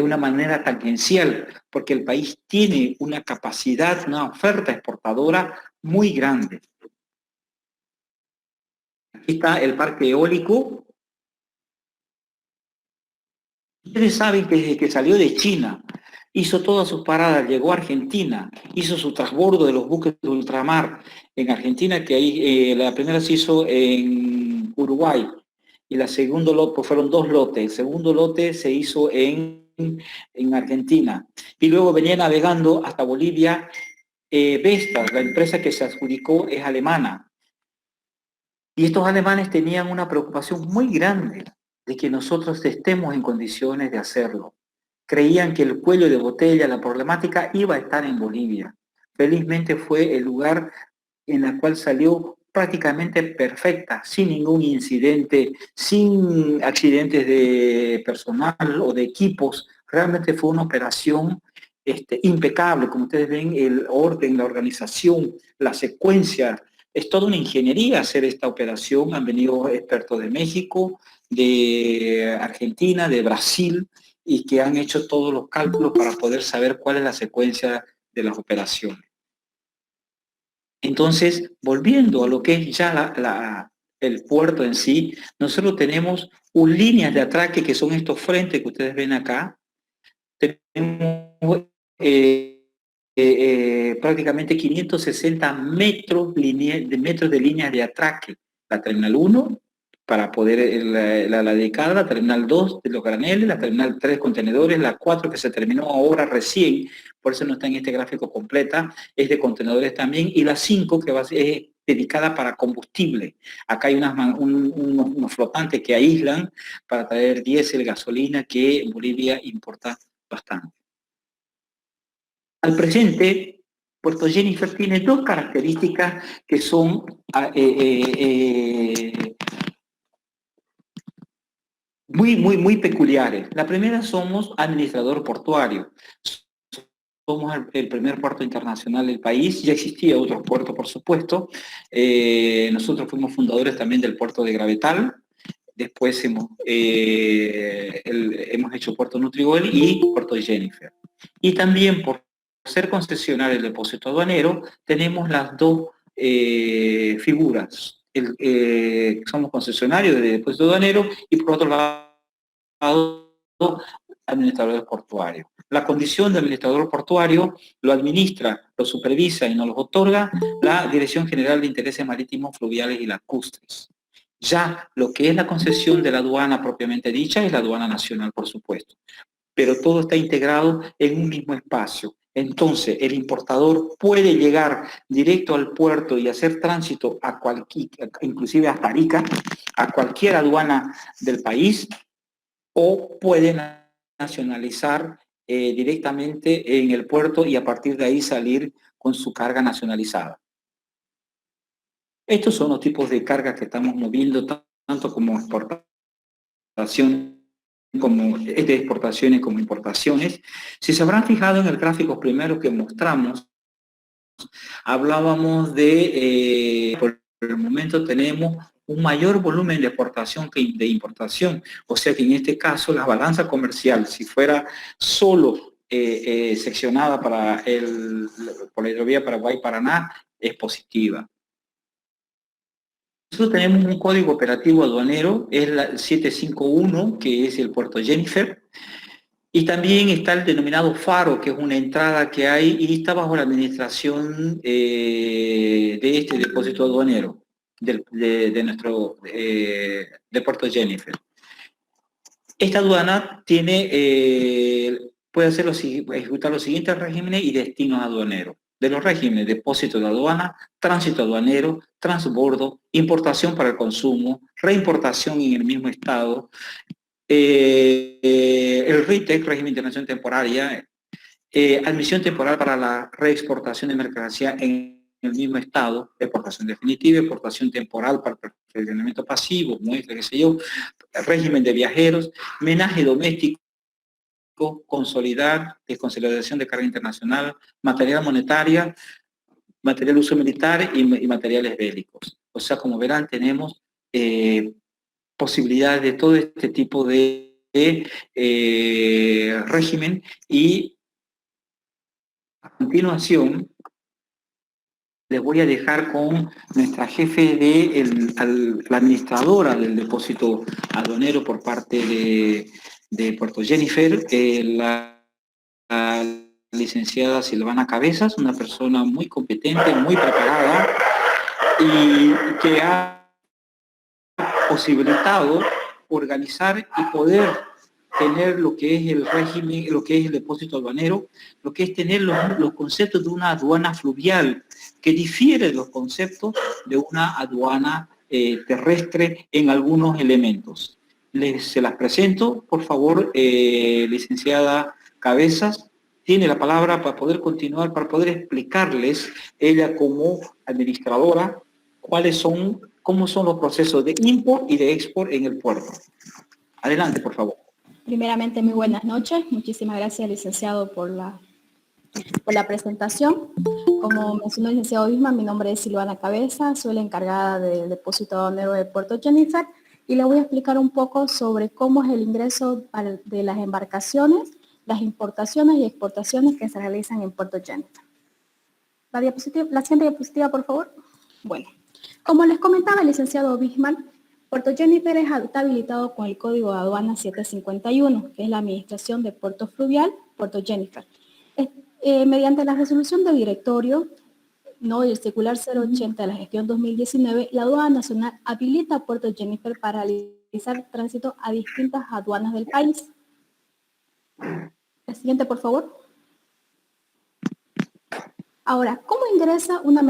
una manera tangencial, porque el país tiene una capacidad, una oferta exportadora muy grande. Aquí está el parque eólico. Ustedes saben que desde que salió de China, hizo todas sus paradas, llegó a Argentina, hizo su transbordo de los buques de ultramar en Argentina, que ahí la primera se hizo en Uruguay, y la segunda lote, pues fueron 2 lotes. El segundo lote se hizo en Argentina. Y luego venía navegando hasta Bolivia. Vestas, la empresa que se adjudicó, es alemana. Y estos alemanes tenían una preocupación muy grande de que nosotros estemos en condiciones de hacerlo. Creían que el cuello de botella, la problemática, iba a estar en Bolivia. Felizmente fue el lugar en el cual salió prácticamente perfecta, sin ningún incidente, sin accidentes de personal o de equipos. Realmente fue una operación impecable. Como ustedes ven, el orden, la organización, la secuencia, es toda una ingeniería hacer esta operación. Han venido expertos de México, de Argentina, de Brasil, y que han hecho todos los cálculos para poder saber cuál es la secuencia de las operaciones. Entonces, volviendo a lo que es ya el puerto en sí, nosotros tenemos líneas de atraque que son estos frentes que ustedes ven acá. Tenemos prácticamente 560 metros de líneas de atraque. La terminal 1, para poder la dedicada, la terminal 2 de los graneles, la terminal 3 contenedores, la 4 que se terminó ahora recién, por eso no está en este gráfico completa, es de contenedores también, y la 5 que es dedicada para combustible. Acá hay unos flotantes que aíslan para traer diésel, gasolina, que Bolivia importa bastante. Al presente, Puerto Jennifer tiene 2 características que son muy peculiares. La primera, somos administrador portuario. Somos el primer puerto internacional del país. Ya existía otro puerto, por supuesto. Nosotros fuimos fundadores también del puerto de Gravetal. Después hemos hecho Puerto Nutrigol y Puerto Jennifer. Y también, por ser concesionario del depósito aduanero, tenemos las 2 figuras. Somos concesionarios de depósito aduanero y, por otro lado, administradores portuarios. La condición de administrador portuario lo administra, lo supervisa y nos lo otorga la Dirección General de Intereses Marítimos, Fluviales y Lacustres. Ya lo que es la concesión de la aduana propiamente dicha es la aduana nacional, por supuesto, pero todo está integrado en un mismo espacio. Entonces, el importador puede llegar directo al puerto y hacer tránsito a inclusive hasta Arica, a cualquier aduana del país, o puede nacionalizar directamente en el puerto y a partir de ahí salir con su carga nacionalizada. Estos son los tipos de cargas que estamos moviendo, tanto como exportación, de exportaciones como importaciones. Si se habrán fijado en el gráfico primero que mostramos, hablábamos de, por el momento tenemos un mayor volumen de exportación que de importación. O sea que en este caso la balanza comercial, si fuera solo seccionada por la hidrovía Paraguay-Paraná, es positiva. Nosotros tenemos un código operativo aduanero, es el 751, que es el puerto Jennifer, y también está el denominado Faro, que es una entrada que hay y está bajo la administración de este depósito aduanero de nuestro de Puerto Jennifer. Esta aduana puede ejecutar los siguientes regímenes y destinos aduaneros. De los regímenes: depósito de aduana, tránsito aduanero, transbordo, importación para el consumo, reimportación en el mismo estado, el RITEC, régimen de internación temporaria, admisión temporal para la reexportación de mercancía en el mismo estado, exportación definitiva, exportación temporal para perfeccionamiento pasivo, muestra, qué sé yo, régimen de viajeros, menaje doméstico, consolidar, desconsolidación de carga internacional, material monetaria, material de uso militar y materiales bélicos. O sea, como verán, tenemos posibilidades de todo este tipo de régimen, y A continuación, les voy a dejar con nuestra jefe la administradora del depósito aduanero por parte de Puerto Jennifer, la licenciada Silvana Cabezas, una persona muy competente, muy preparada y que ha posibilitado organizar y poder tener lo que es el régimen, lo que es el depósito aduanero, lo que es tener los conceptos de una aduana fluvial, que difiere de los conceptos de una aduana terrestre en algunos elementos. Se las presento, por favor, licenciada Cabezas, tiene la palabra para poder continuar, para poder explicarles, ella como administradora, cómo son los procesos de import y de export en el puerto. Adelante, por favor. Primeramente, muy buenas noches. Muchísimas gracias, licenciado, por la presentación. Como mencionó el licenciado Bismarck, mi nombre es Silvana Cabeza, soy la encargada del depósito aduanero de Puerto Jennifer y le voy a explicar un poco sobre cómo es el ingreso de las embarcaciones, las importaciones y exportaciones que se realizan en Puerto Jennifer. La siguiente diapositiva, por favor. Bueno, como les comentaba el licenciado Bismarck, Puerto Jennifer está habilitado con el Código de Aduana 751, que es la Administración de Puerto Fluvial, Puerto Jennifer. Mediante la resolución del directorio, ¿no?, el circular 080 de la gestión 2019, la aduana nacional habilita a Puerto Jennifer para realizar tránsito a distintas aduanas del país. La siguiente, por favor. Ahora, ¿cómo ingresa una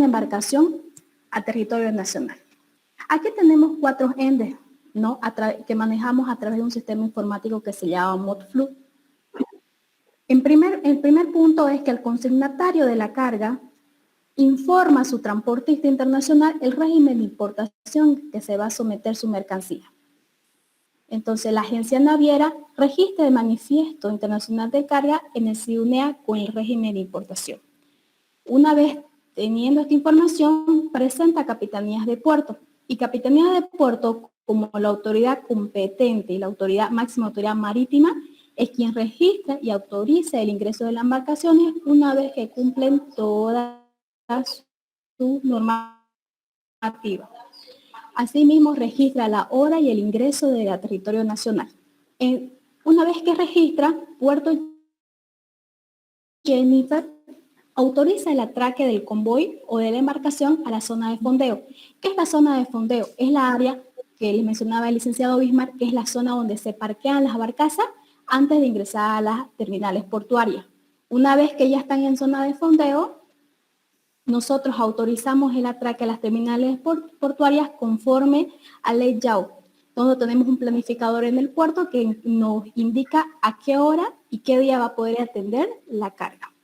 embarcación a territorio nacional? Aquí tenemos 4 endes, ¿no?, que manejamos a través de un sistema informático que se llama ModFlu. El primer punto es que el consignatario de la carga informa a su transportista internacional el régimen de importación que se va a someter su mercancía. Entonces, la agencia naviera registra el manifiesto internacional de carga en el CIUNEA con el régimen de importación. Una vez teniendo esta información, presenta a Capitanías de Puerto. Y Capitanías de Puerto, como la autoridad competente y la máxima autoridad marítima, es quien registra y autoriza el ingreso de las embarcaciones una vez que cumplen todas sus normativas. Asimismo, registra la hora y el ingreso del territorio nacional. Una vez que registra, Puerto Jennifer autoriza el atraque del convoy o de la embarcación a la zona de fondeo. ¿Qué es la zona de fondeo? Es la área que les mencionaba el licenciado Bismarck, que es la zona donde se parquean las barcazas antes de ingresar a las terminales portuarias. Una vez que ya están en zona de fondeo, nosotros autorizamos el atraque a las terminales portuarias conforme a ley YAU, donde tenemos un planificador en el puerto que nos indica a qué hora y qué día va a poder atender la carga.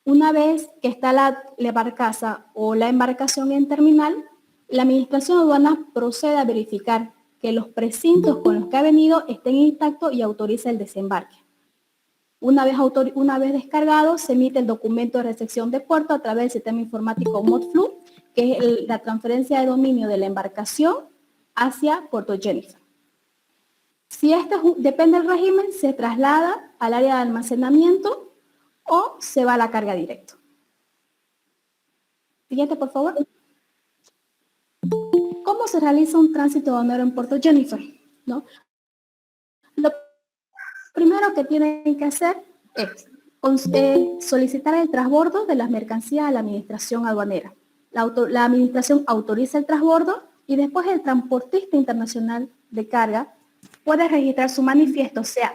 Una vez que está la barcaza o la embarcación en terminal, la Administración de Aduanas procede a verificar que los precintos con los que ha venido estén intactos y autoriza el desembarque. Una vez descargado, se emite el documento de recepción de puerto a través del sistema informático ModFlu, que es la transferencia de dominio de la embarcación hacia Puerto Jennifer. Si depende del régimen, se traslada al área de almacenamiento o se va a la carga directo. Siguiente, por favor. ¿Cómo se realiza un tránsito aduanero en Puerto Jennifer? ¿No? Lo primero que tienen que hacer es solicitar el transbordo de las mercancías a la administración aduanera. La administración autoriza el transbordo y después el transportista internacional de carga puede registrar su manifiesto, sea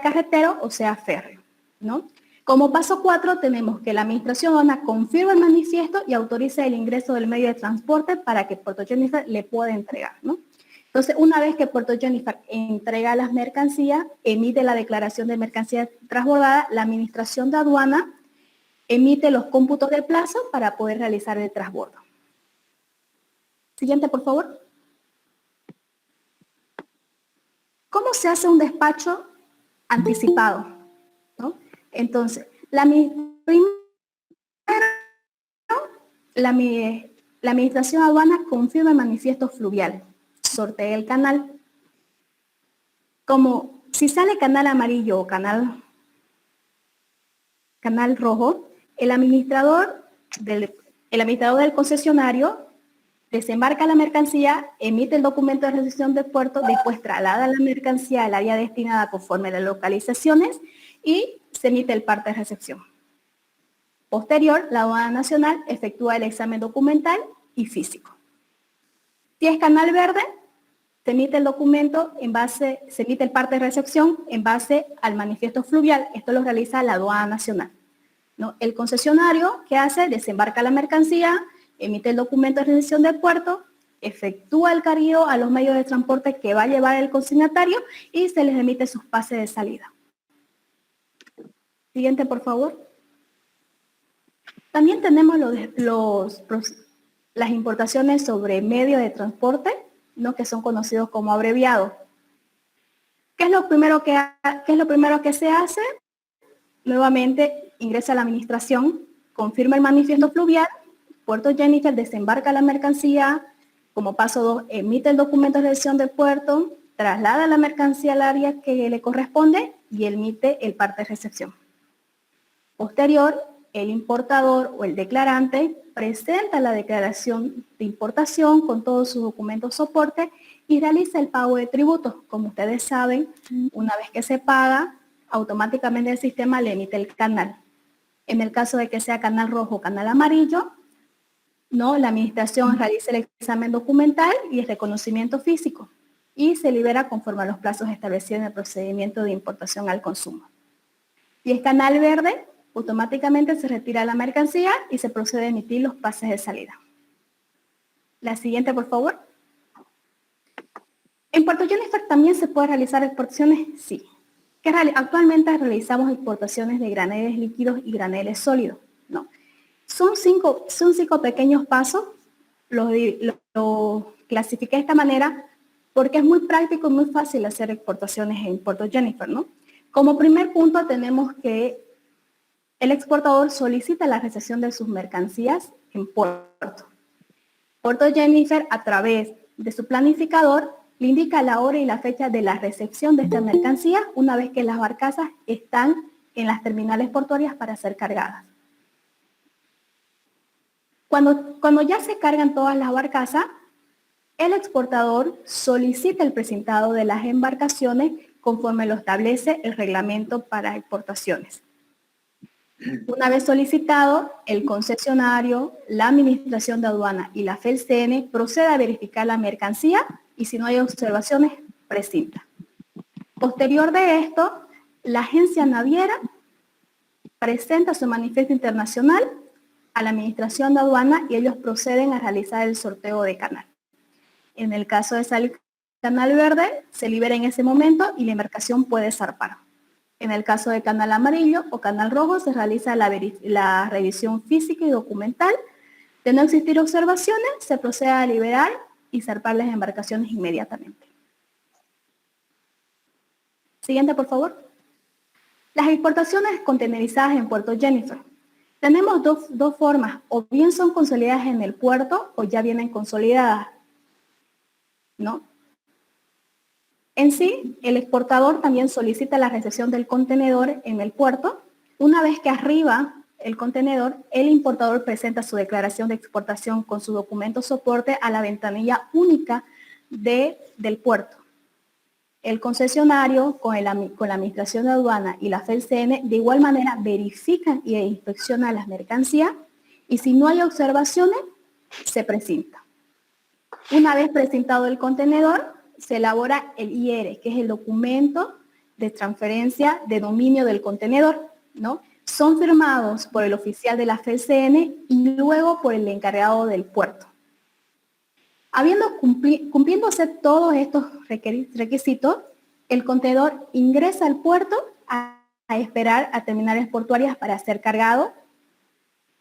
carretero o sea férreo, ¿no? Como paso 4 tenemos que la administración aduana confirma el manifiesto y autoriza el ingreso del medio de transporte para que Puerto Jennifer le pueda entregar, ¿no? Entonces, una vez que Puerto Jennifer entrega las mercancías, emite la declaración de mercancía transbordada, la administración de aduana emite los cómputos de plazo para poder realizar el transbordo. Siguiente, por favor. ¿Cómo se hace un despacho anticipado? ¿No? Entonces, la administración aduana confirma el manifiesto fluvial, sortea el canal. Como si sale canal amarillo o canal canal rojo, el administrador del concesionario desembarca la mercancía, emite el documento de recepción del puerto, después traslada la mercancía al área destinada conforme a las localizaciones y se emite el parte de recepción. Posterior, la aduana nacional efectúa el examen documental y físico. Si es canal verde, se emite el documento se emite el parte de recepción en base al manifiesto fluvial. Esto lo realiza la aduana nacional, ¿no? El concesionario, ¿qué hace? Desembarca la mercancía, emite el documento de recepción del puerto, efectúa el cargueo a los medios de transporte que va a llevar el consignatario y se les emite sus pases de salida. Siguiente, por favor. También tenemos las importaciones sobre medios de transporte, ¿no? Que son conocidos como abreviados. ¿Qué es lo primero que se hace? Nuevamente ingresa a la administración, confirma el manifiesto fluvial, Puerto Jennifer desembarca la mercancía, como paso 2 emite el documento de recepción del puerto, traslada la mercancía al área que le corresponde y emite el parte de recepción. Posterior, el importador o el declarante presenta la declaración de importación con todos sus documentos soporte y realiza el pago de tributos. Como ustedes saben, una vez que se paga, automáticamente el sistema le emite el canal. En el caso de que sea canal rojo o canal amarillo, ¿no? La administración realiza el examen documental y el reconocimiento físico y se libera conforme a los plazos establecidos en el procedimiento de importación al consumo. Si es canal verde, automáticamente se retira la mercancía y se procede a emitir los pases de salida. La siguiente, por favor. ¿En Puerto Jennifer también se puede realizar exportaciones? Sí. Actualmente realizamos exportaciones de graneles líquidos y graneles sólidos. No. Son cinco pequeños pasos. Lo clasifiqué de esta manera porque es muy práctico y muy fácil hacer exportaciones en Puerto Jennifer, ¿no? Como primer punto tenemos que el exportador solicita la recepción de sus mercancías en puerto. Puerto Jennifer, a través de su planificador, le indica la hora y la fecha de la recepción de esta mercancía una vez que las barcazas están en las terminales portuarias para ser cargadas. Cuando ya se cargan todas las barcazas, el exportador solicita el presentado de las embarcaciones conforme lo establece el reglamento para exportaciones. Una vez solicitado, el concesionario, la administración de aduana y la FELCN procede a verificar la mercancía y si no hay observaciones, precinta. Posterior de esto, la agencia naviera presenta su manifiesto internacional a la administración de aduana y ellos proceden a realizar el sorteo de canal. En el caso de salir canal verde, se libera en ese momento y la embarcación puede zarpar. En el caso de canal amarillo o canal rojo, se realiza la revisión física y documental. De no existir observaciones, se procede a liberar y zarpar las embarcaciones inmediatamente. Siguiente, por favor. Las exportaciones contenerizadas en Puerto Jennifer. Tenemos dos formas, o bien son consolidadas en el puerto o ya vienen consolidadas, ¿no? En sí, el exportador también solicita la recepción del contenedor en el puerto. Una vez que arriba el contenedor, el importador presenta su declaración de exportación con su documento soporte a la ventanilla única del puerto. El concesionario, con la administración de aduana y la FELCN, de igual manera verifican e inspeccionan las mercancías y si no hay observaciones, se precinta. Una vez presentado el contenedor, se elabora el IR, que es el documento de transferencia de dominio del contenedor, ¿no? Son firmados por el oficial de la FELCN y luego por el encargado del puerto. Cumpliéndose todos estos requisitos, el contenedor ingresa al puerto a esperar a terminales portuarias para ser cargado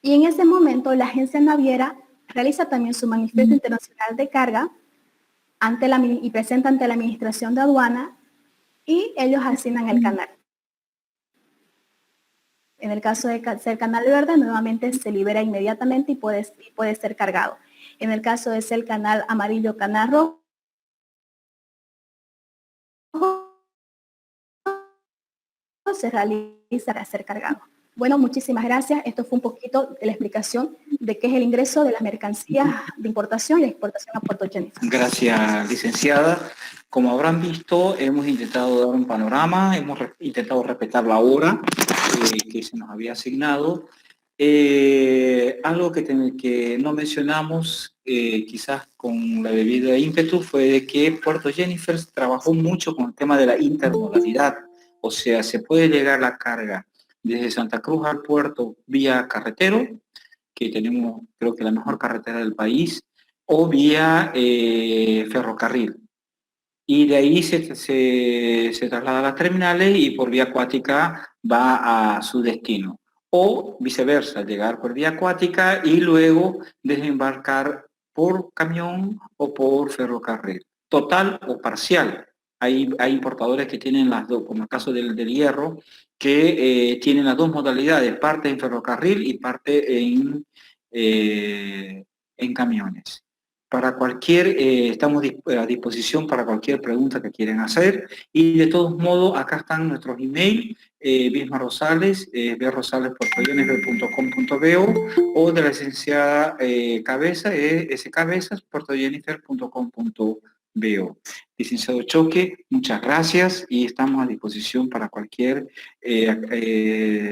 y en ese momento la agencia naviera realiza también su manifiesto internacional de carga y presenta ante la administración de aduana y ellos asignan el canal. En el caso de ser canal verde, nuevamente se libera inmediatamente y puede ser cargado. En el caso de ser canal amarillo, canal rojo, se realiza para ser cargado. Bueno, muchísimas gracias. Esto fue un poquito de la explicación de qué es el ingreso de las mercancías de importación y exportación a Puerto Jennifer. Gracias, licenciada. Como habrán visto, hemos intentado dar un panorama, hemos intentado respetar la hora que se nos había asignado. Algo que no mencionamos, quizás con la debida ímpetu, fue de que Puerto Jennifer trabajó mucho con el tema de la intermodalidad. O sea, se puede llegar la carga desde Santa Cruz al puerto vía carretero, que tenemos creo que la mejor carretera del país, o vía ferrocarril. Y de ahí se traslada a las terminales y por vía acuática va a su destino. O viceversa, llegar por vía acuática y luego desembarcar por camión o por ferrocarril. Total o parcial. Hay importadores que tienen las dos, como el caso del hierro, que tienen las dos modalidades, parte en ferrocarril y parte en camiones. Para cualquier, estamos a disposición para cualquier pregunta que quieran hacer. Y de todos modos, acá están nuestros emails, Bisma Rosales, brosales@jennifer.com.bo, o de la licenciada Cabeza, scabezas@jennifer.com.bo. Licenciado Choque, muchas gracias y estamos a disposición para cualquier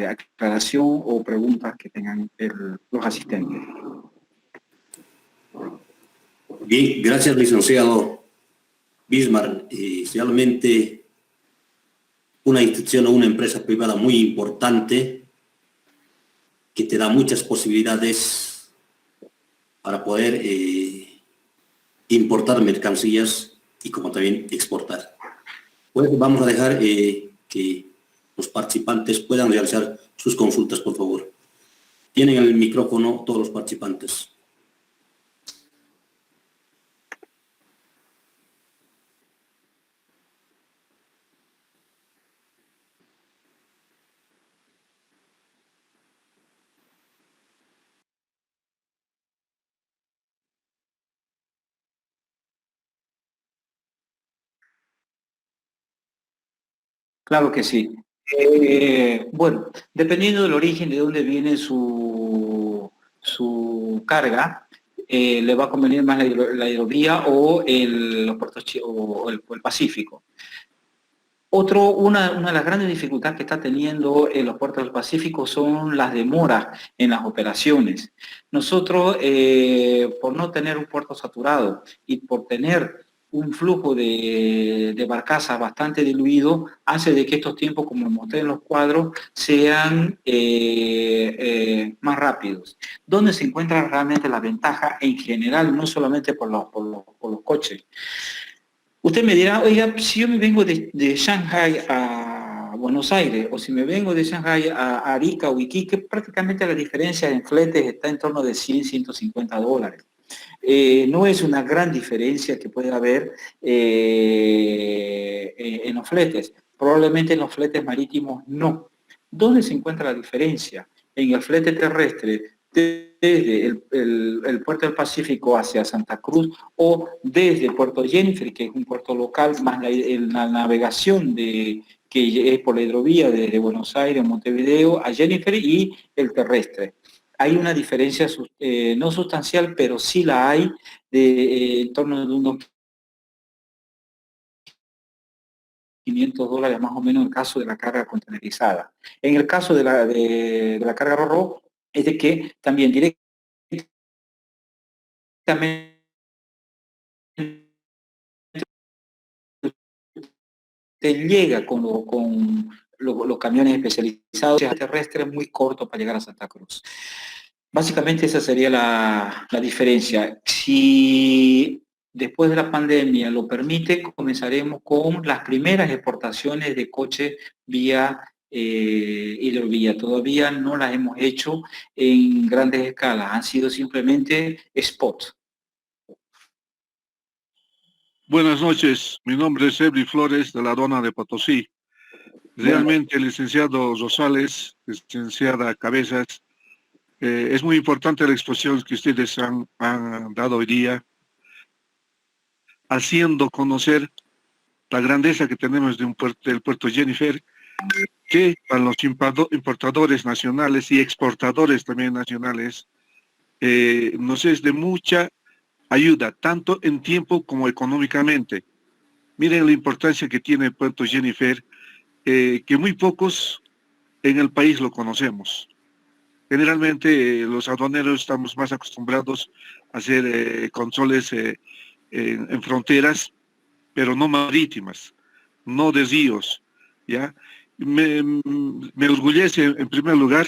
aclaración o preguntas que tengan los asistentes. Bien, gracias, licenciado Bismarck. Realmente una institución o una empresa privada muy importante que te da muchas posibilidades para poder importar mercancías y como también exportar. Pues vamos a dejar que los participantes puedan realizar sus consultas, por favor. Tienen el micrófono todos los participantes. Claro que sí. Bueno, dependiendo del origen de dónde viene su carga, le va a convenir más la hidrovía o los puertos o el Pacífico. Una de las grandes dificultades que está teniendo en los puertos del Pacífico son las demoras en las operaciones. Nosotros, por no tener un puerto saturado y por tener un flujo de barcazas bastante diluido, hace de que estos tiempos, como mostré en los cuadros, sean más rápidos. ¿Dónde se encuentra realmente la ventaja en general, no solamente por los coches? Usted me dirá, oiga, si yo me vengo de Shanghai a Buenos Aires, o si me vengo de Shanghai a Arica o Iquique, prácticamente la diferencia en fletes está en torno de 100, $150. No es una gran diferencia que puede haber en los fletes. Probablemente en los fletes marítimos no. ¿Dónde se encuentra la diferencia? En el flete terrestre, desde el puerto del Pacífico hacia Santa Cruz o desde Puerto Jennifer, que es un puerto local, más la navegación que es por la hidrovía desde Buenos Aires, Montevideo, a Jennifer y el terrestre. Hay una diferencia no sustancial, pero sí la hay en torno de unos $500 más o menos en el caso de la carga contenerizada. En el caso de la carga ro-ro, es de que también directamente llega con los camiones especializados terrestres muy cortos para llegar a Santa Cruz. Básicamente esa sería la diferencia. Si después de la pandemia lo permite, comenzaremos con las primeras exportaciones de coches vía hidrovía. Todavía no las hemos hecho en grandes escalas, han sido simplemente spot. Buenas noches, mi nombre es Ebri Flores de la Aduana de Potosí. Realmente, licenciado Rosales, licenciada Cabezas, es muy importante la exposición que ustedes han dado hoy día, haciendo conocer la grandeza que tenemos del puerto Jennifer que para los importadores nacionales y exportadores también nacionales nos es de mucha ayuda, tanto en tiempo como económicamente. Miren la importancia que tiene Puerto Jennifer, que muy pocos en el país lo conocemos. Generalmente los aduaneros estamos más acostumbrados a hacer controles en fronteras, pero no marítimas, no de ríos, ¿ya? Me orgullece, en primer lugar,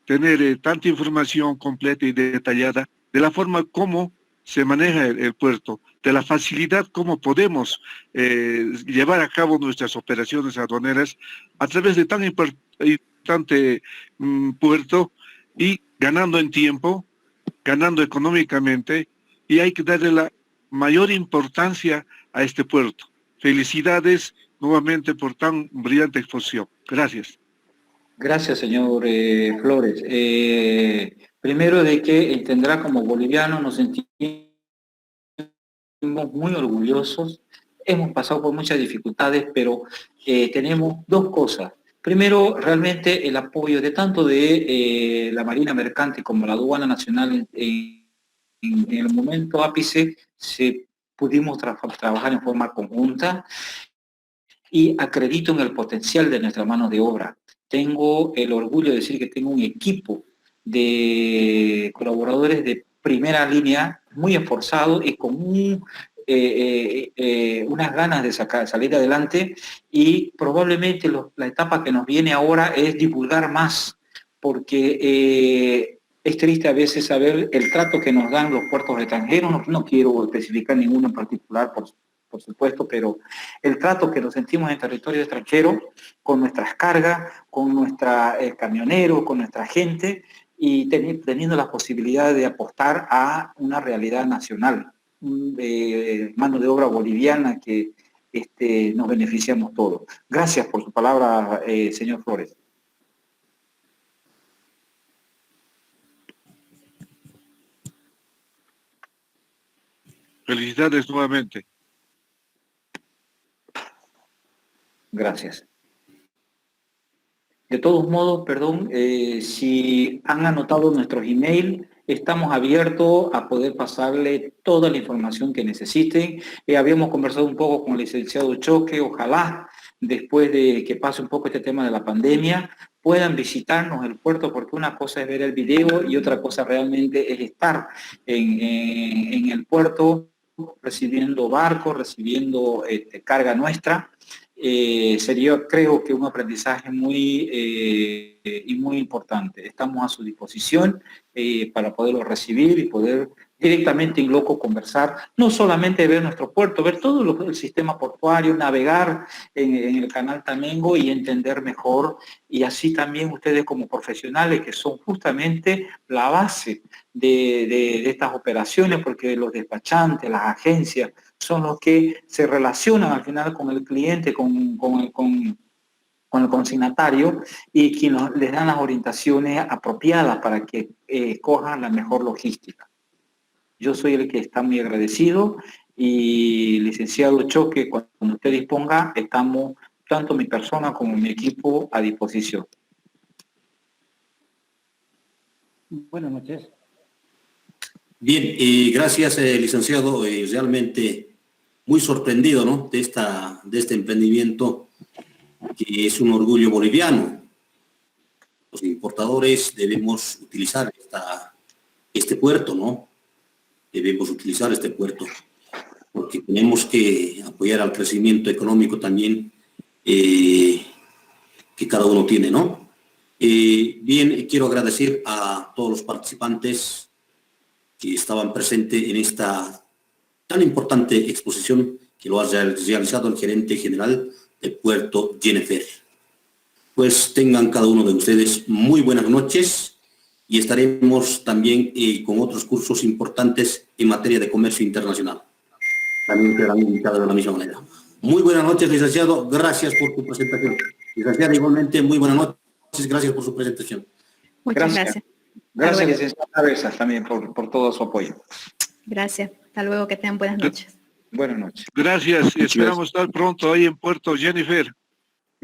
tener tanta información completa y detallada de la forma como se maneja el puerto, de la facilidad como podemos llevar a cabo nuestras operaciones aduaneras a través de tan importante puerto y ganando en tiempo, ganando económicamente, y hay que darle la mayor importancia a este puerto. Felicidades nuevamente por tan brillante exposición. Gracias. Gracias, señor Flores. Primero de que tendrá como boliviano, nos sentimos muy orgullosos. Hemos pasado por muchas dificultades, pero tenemos dos cosas. Primero, realmente el apoyo de tanto de la Marina Mercante como la Aduana Nacional en el momento ápice pudimos trabajar en forma conjunta y acredito en el potencial de nuestra mano de obra. Tengo el orgullo de decir que tengo un equipo de colaboradores de primera línea muy esforzado y con unas ganas de salir adelante, y probablemente la etapa que nos viene ahora es divulgar más, porque es triste a veces saber el trato que nos dan los puertos extranjeros. No quiero especificar ninguno en particular, por supuesto, pero el trato que nos sentimos en territorio extranjero, con nuestras cargas, con nuestra camioneros, con nuestra gente, y teniendo la posibilidad de apostar a una realidad nacional, mano de obra boliviana que nos beneficiamos todos. Gracias por su palabra, señor Flores. Felicidades nuevamente. Gracias. De todos modos, perdón, si han anotado nuestros emails, estamos abiertos a poder pasarle toda la información que necesiten. Habíamos conversado un poco con el licenciado Choque, ojalá después de que pase un poco este tema de la pandemia, puedan visitarnos el puerto, porque una cosa es ver el video y otra cosa realmente es estar en el puerto recibiendo barcos, recibiendo carga nuestra. Sería, creo que, un aprendizaje muy importante. Estamos a su disposición para poderlo recibir y poder directamente en loco conversar, no solamente ver nuestro puerto, ver todo el sistema portuario, navegar en el canal Tamengo y entender mejor, y así también ustedes como profesionales, que son justamente la base de estas operaciones, porque los despachantes, las agencias, son los que se relacionan al final con el cliente, con el consignatario, y quienes les dan las orientaciones apropiadas para que cojan la mejor logística. Yo soy el que está muy agradecido, y licenciado Choque, cuando usted disponga, estamos, tanto mi persona como mi equipo, a disposición. Buenas noches. Bien, gracias, licenciado. Realmente muy sorprendido, ¿no?, de este emprendimiento, que es un orgullo boliviano. Los importadores debemos utilizar este puerto, ¿no? Debemos utilizar este puerto, porque tenemos que apoyar al crecimiento económico también que cada uno tiene, ¿no? Bien, quiero agradecer a todos los participantes que estaban presentes en esta tan importante exposición que lo ha realizado el gerente general del puerto Jennifer. Pues tengan cada uno de ustedes muy buenas noches, y estaremos también con otros cursos importantes en materia de comercio internacional. También serán invitados de la misma manera. Muy buenas noches, licenciado. Gracias por tu presentación. Licenciado, igualmente, muy buenas noches. Gracias por su presentación. Muchas gracias. Gracias, licenciada Cabezas, también por todo su apoyo. Gracias. Hasta luego, que tengan buenas noches. Buenas noches. Gracias, y esperamos estar pronto ahí en Puerto Jennifer.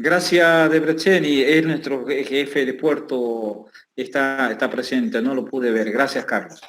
Gracias, Debreceni, es nuestro jefe de puerto, está presente, no lo pude ver. Gracias, Carlos.